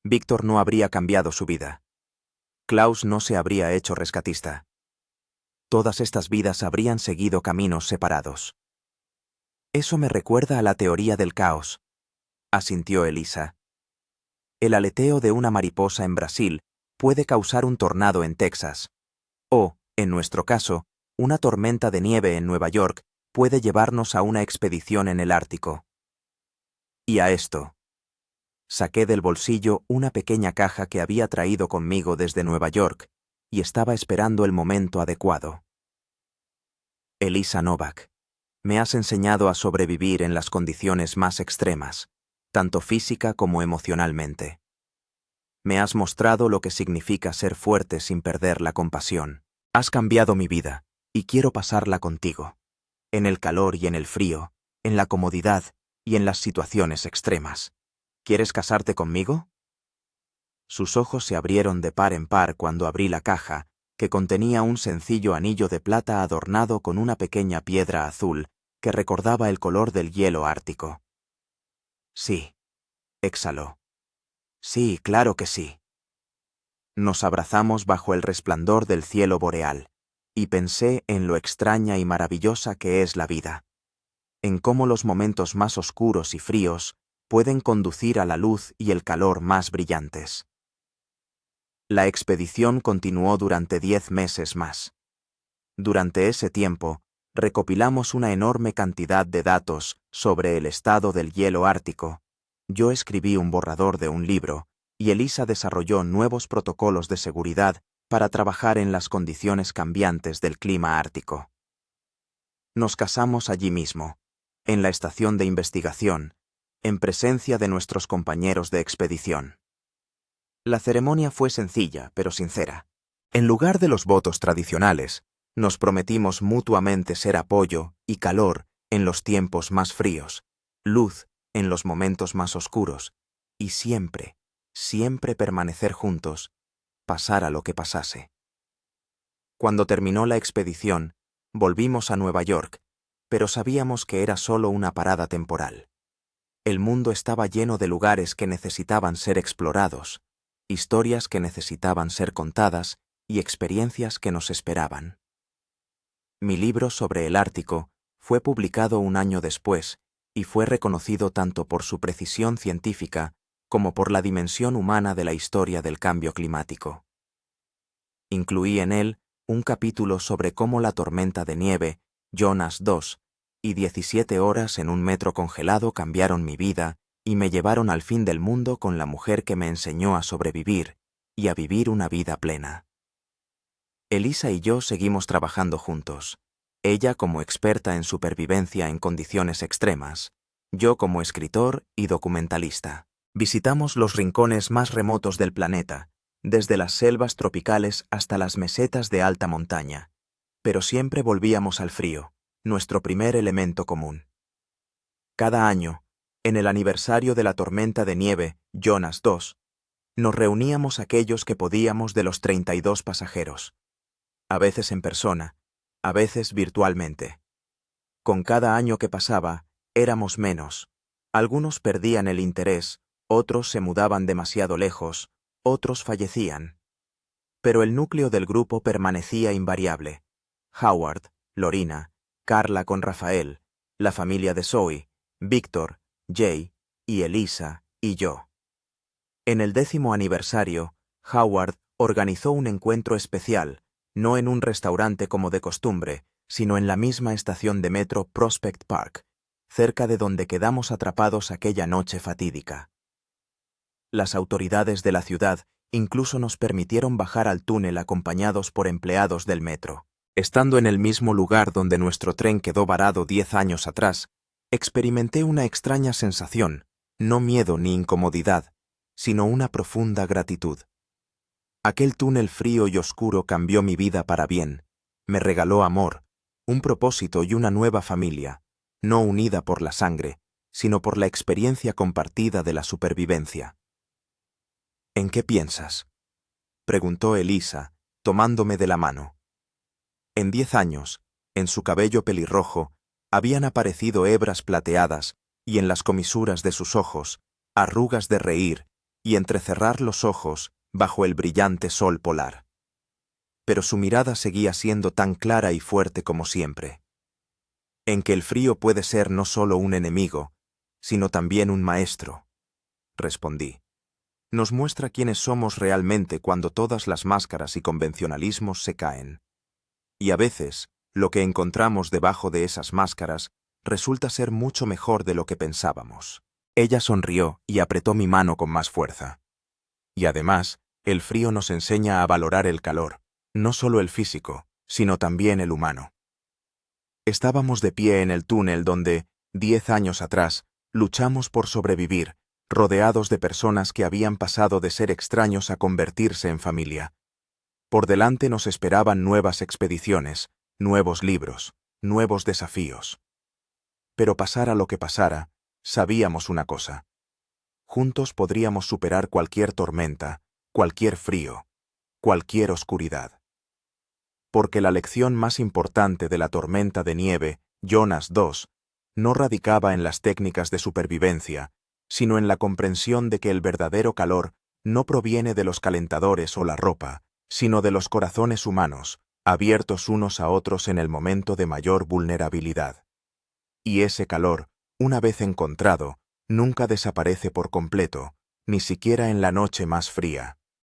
Víctor no habría cambiado su vida. Klaus no se habría hecho rescatista. Todas estas vidas habrían seguido caminos separados. Eso me recuerda a la teoría del caos, asintió Elisa. El aleteo de una mariposa en Brasil puede causar un tornado en Texas. O, en nuestro caso, una tormenta de nieve en Nueva York puede llevarnos a una expedición en el Ártico. Y a esto. Saqué del bolsillo una pequeña caja que había traído conmigo desde Nueva York y estaba esperando el momento adecuado. Elisa Novak, me has enseñado a sobrevivir en las condiciones más extremas, tanto física como emocionalmente. Me has mostrado lo que significa ser fuerte sin perder la compasión. Has cambiado mi vida, y quiero pasarla contigo. En el calor y en el frío, en la comodidad y en las situaciones extremas. ¿Quieres casarte conmigo? Sus ojos se abrieron de par en par cuando abrí la caja, que contenía un sencillo anillo de plata adornado con una pequeña piedra azul que recordaba el color del hielo ártico. Sí, exhaló. Sí, claro que sí. Nos abrazamos bajo el resplandor del cielo boreal, y pensé en lo extraña y maravillosa que es la vida, en cómo los momentos más oscuros y fríos pueden conducir a la luz y el calor más brillantes. La expedición continuó durante 10 meses más. Durante ese tiempo, recopilamos una enorme cantidad de datos sobre el estado del hielo ártico. Yo escribí un borrador de un libro, y Elisa desarrolló nuevos protocolos de seguridad para trabajar en las condiciones cambiantes del clima ártico. Nos casamos allí mismo, en la estación de investigación, en presencia de nuestros compañeros de expedición. La ceremonia fue sencilla, pero sincera. En lugar de los votos tradicionales, nos prometimos mutuamente ser apoyo y calor en los tiempos más fríos, luz en los momentos más oscuros, y siempre, siempre permanecer juntos, pasara lo que pasase. Cuando terminó la expedición, volvimos a Nueva York, pero sabíamos que era solo una parada temporal. El mundo estaba lleno de lugares que necesitaban ser explorados, historias que necesitaban ser contadas y experiencias que nos esperaban. Mi libro sobre el Ártico fue publicado un año después y fue reconocido tanto por su precisión científica como por la dimensión humana de la historia del cambio climático. Incluí en él un capítulo sobre cómo la tormenta de nieve, Jonas 2, y 17 horas en un metro congelado cambiaron mi vida y me llevaron al fin del mundo con la mujer que me enseñó a sobrevivir y a vivir una vida plena. Elisa y yo seguimos trabajando juntos, ella como experta en supervivencia en condiciones extremas, yo como escritor y documentalista. Visitamos los rincones más remotos del planeta, desde las selvas tropicales hasta las mesetas de alta montaña, pero siempre volvíamos al frío, nuestro primer elemento común. Cada año, en el aniversario de la tormenta de nieve, Jonas 2, nos reuníamos aquellos que podíamos de los 32 pasajeros, a veces en persona, a veces virtualmente. Con cada año que pasaba, éramos menos. Algunos perdían el interés, otros se mudaban demasiado lejos, otros fallecían. Pero el núcleo del grupo permanecía invariable. Howard, Lorina, Carla con Rafael, la familia de Zoe, Víctor, Jay y Elisa y yo. En el 10º aniversario, Howard organizó un encuentro especial, no en un restaurante como de costumbre, sino en la misma estación de metro Prospect Park, cerca de donde quedamos atrapados aquella noche fatídica. Las autoridades de la ciudad incluso nos permitieron bajar al túnel acompañados por empleados del metro. Estando en el mismo lugar donde nuestro tren quedó varado 10 años atrás, experimenté una extraña sensación, no miedo ni incomodidad, sino una profunda gratitud. Aquel túnel frío y oscuro cambió mi vida para bien, me regaló amor, un propósito y una nueva familia, no unida por la sangre, sino por la experiencia compartida de la supervivencia. ¿En qué piensas?, preguntó Elisa, tomándome de la mano. En 10 años, en su cabello pelirrojo, habían aparecido hebras plateadas y en las comisuras de sus ojos, arrugas de reír y entrecerrar los ojos bajo el brillante sol polar. Pero su mirada seguía siendo tan clara y fuerte como siempre. En que el frío puede ser no solo un enemigo, sino también un maestro, respondí. Nos muestra quiénes somos realmente cuando todas las máscaras y convencionalismos se caen. Y a veces, lo que encontramos debajo de esas máscaras resulta ser mucho mejor de lo que pensábamos. Ella sonrió y apretó mi mano con más fuerza. Y además, el frío nos enseña a valorar el calor, no solo el físico, sino también el humano. Estábamos de pie en el túnel donde, 10 años atrás, luchamos por sobrevivir, rodeados de personas que habían pasado de ser extraños a convertirse en familia. Por delante nos esperaban nuevas expediciones, nuevos libros, nuevos desafíos. Pero pasara lo que pasara, sabíamos una cosa. Juntos podríamos superar cualquier tormenta, cualquier frío, cualquier oscuridad. Porque la lección más importante de la tormenta de nieve, Jonas 2, no radicaba en las técnicas de supervivencia, sino en la comprensión de que el verdadero calor no proviene de los calentadores o la ropa, sino de los corazones humanos, abiertos unos a otros en el momento de mayor vulnerabilidad. Y ese calor, una vez encontrado, nunca desaparece por completo, ni siquiera en la noche más fría.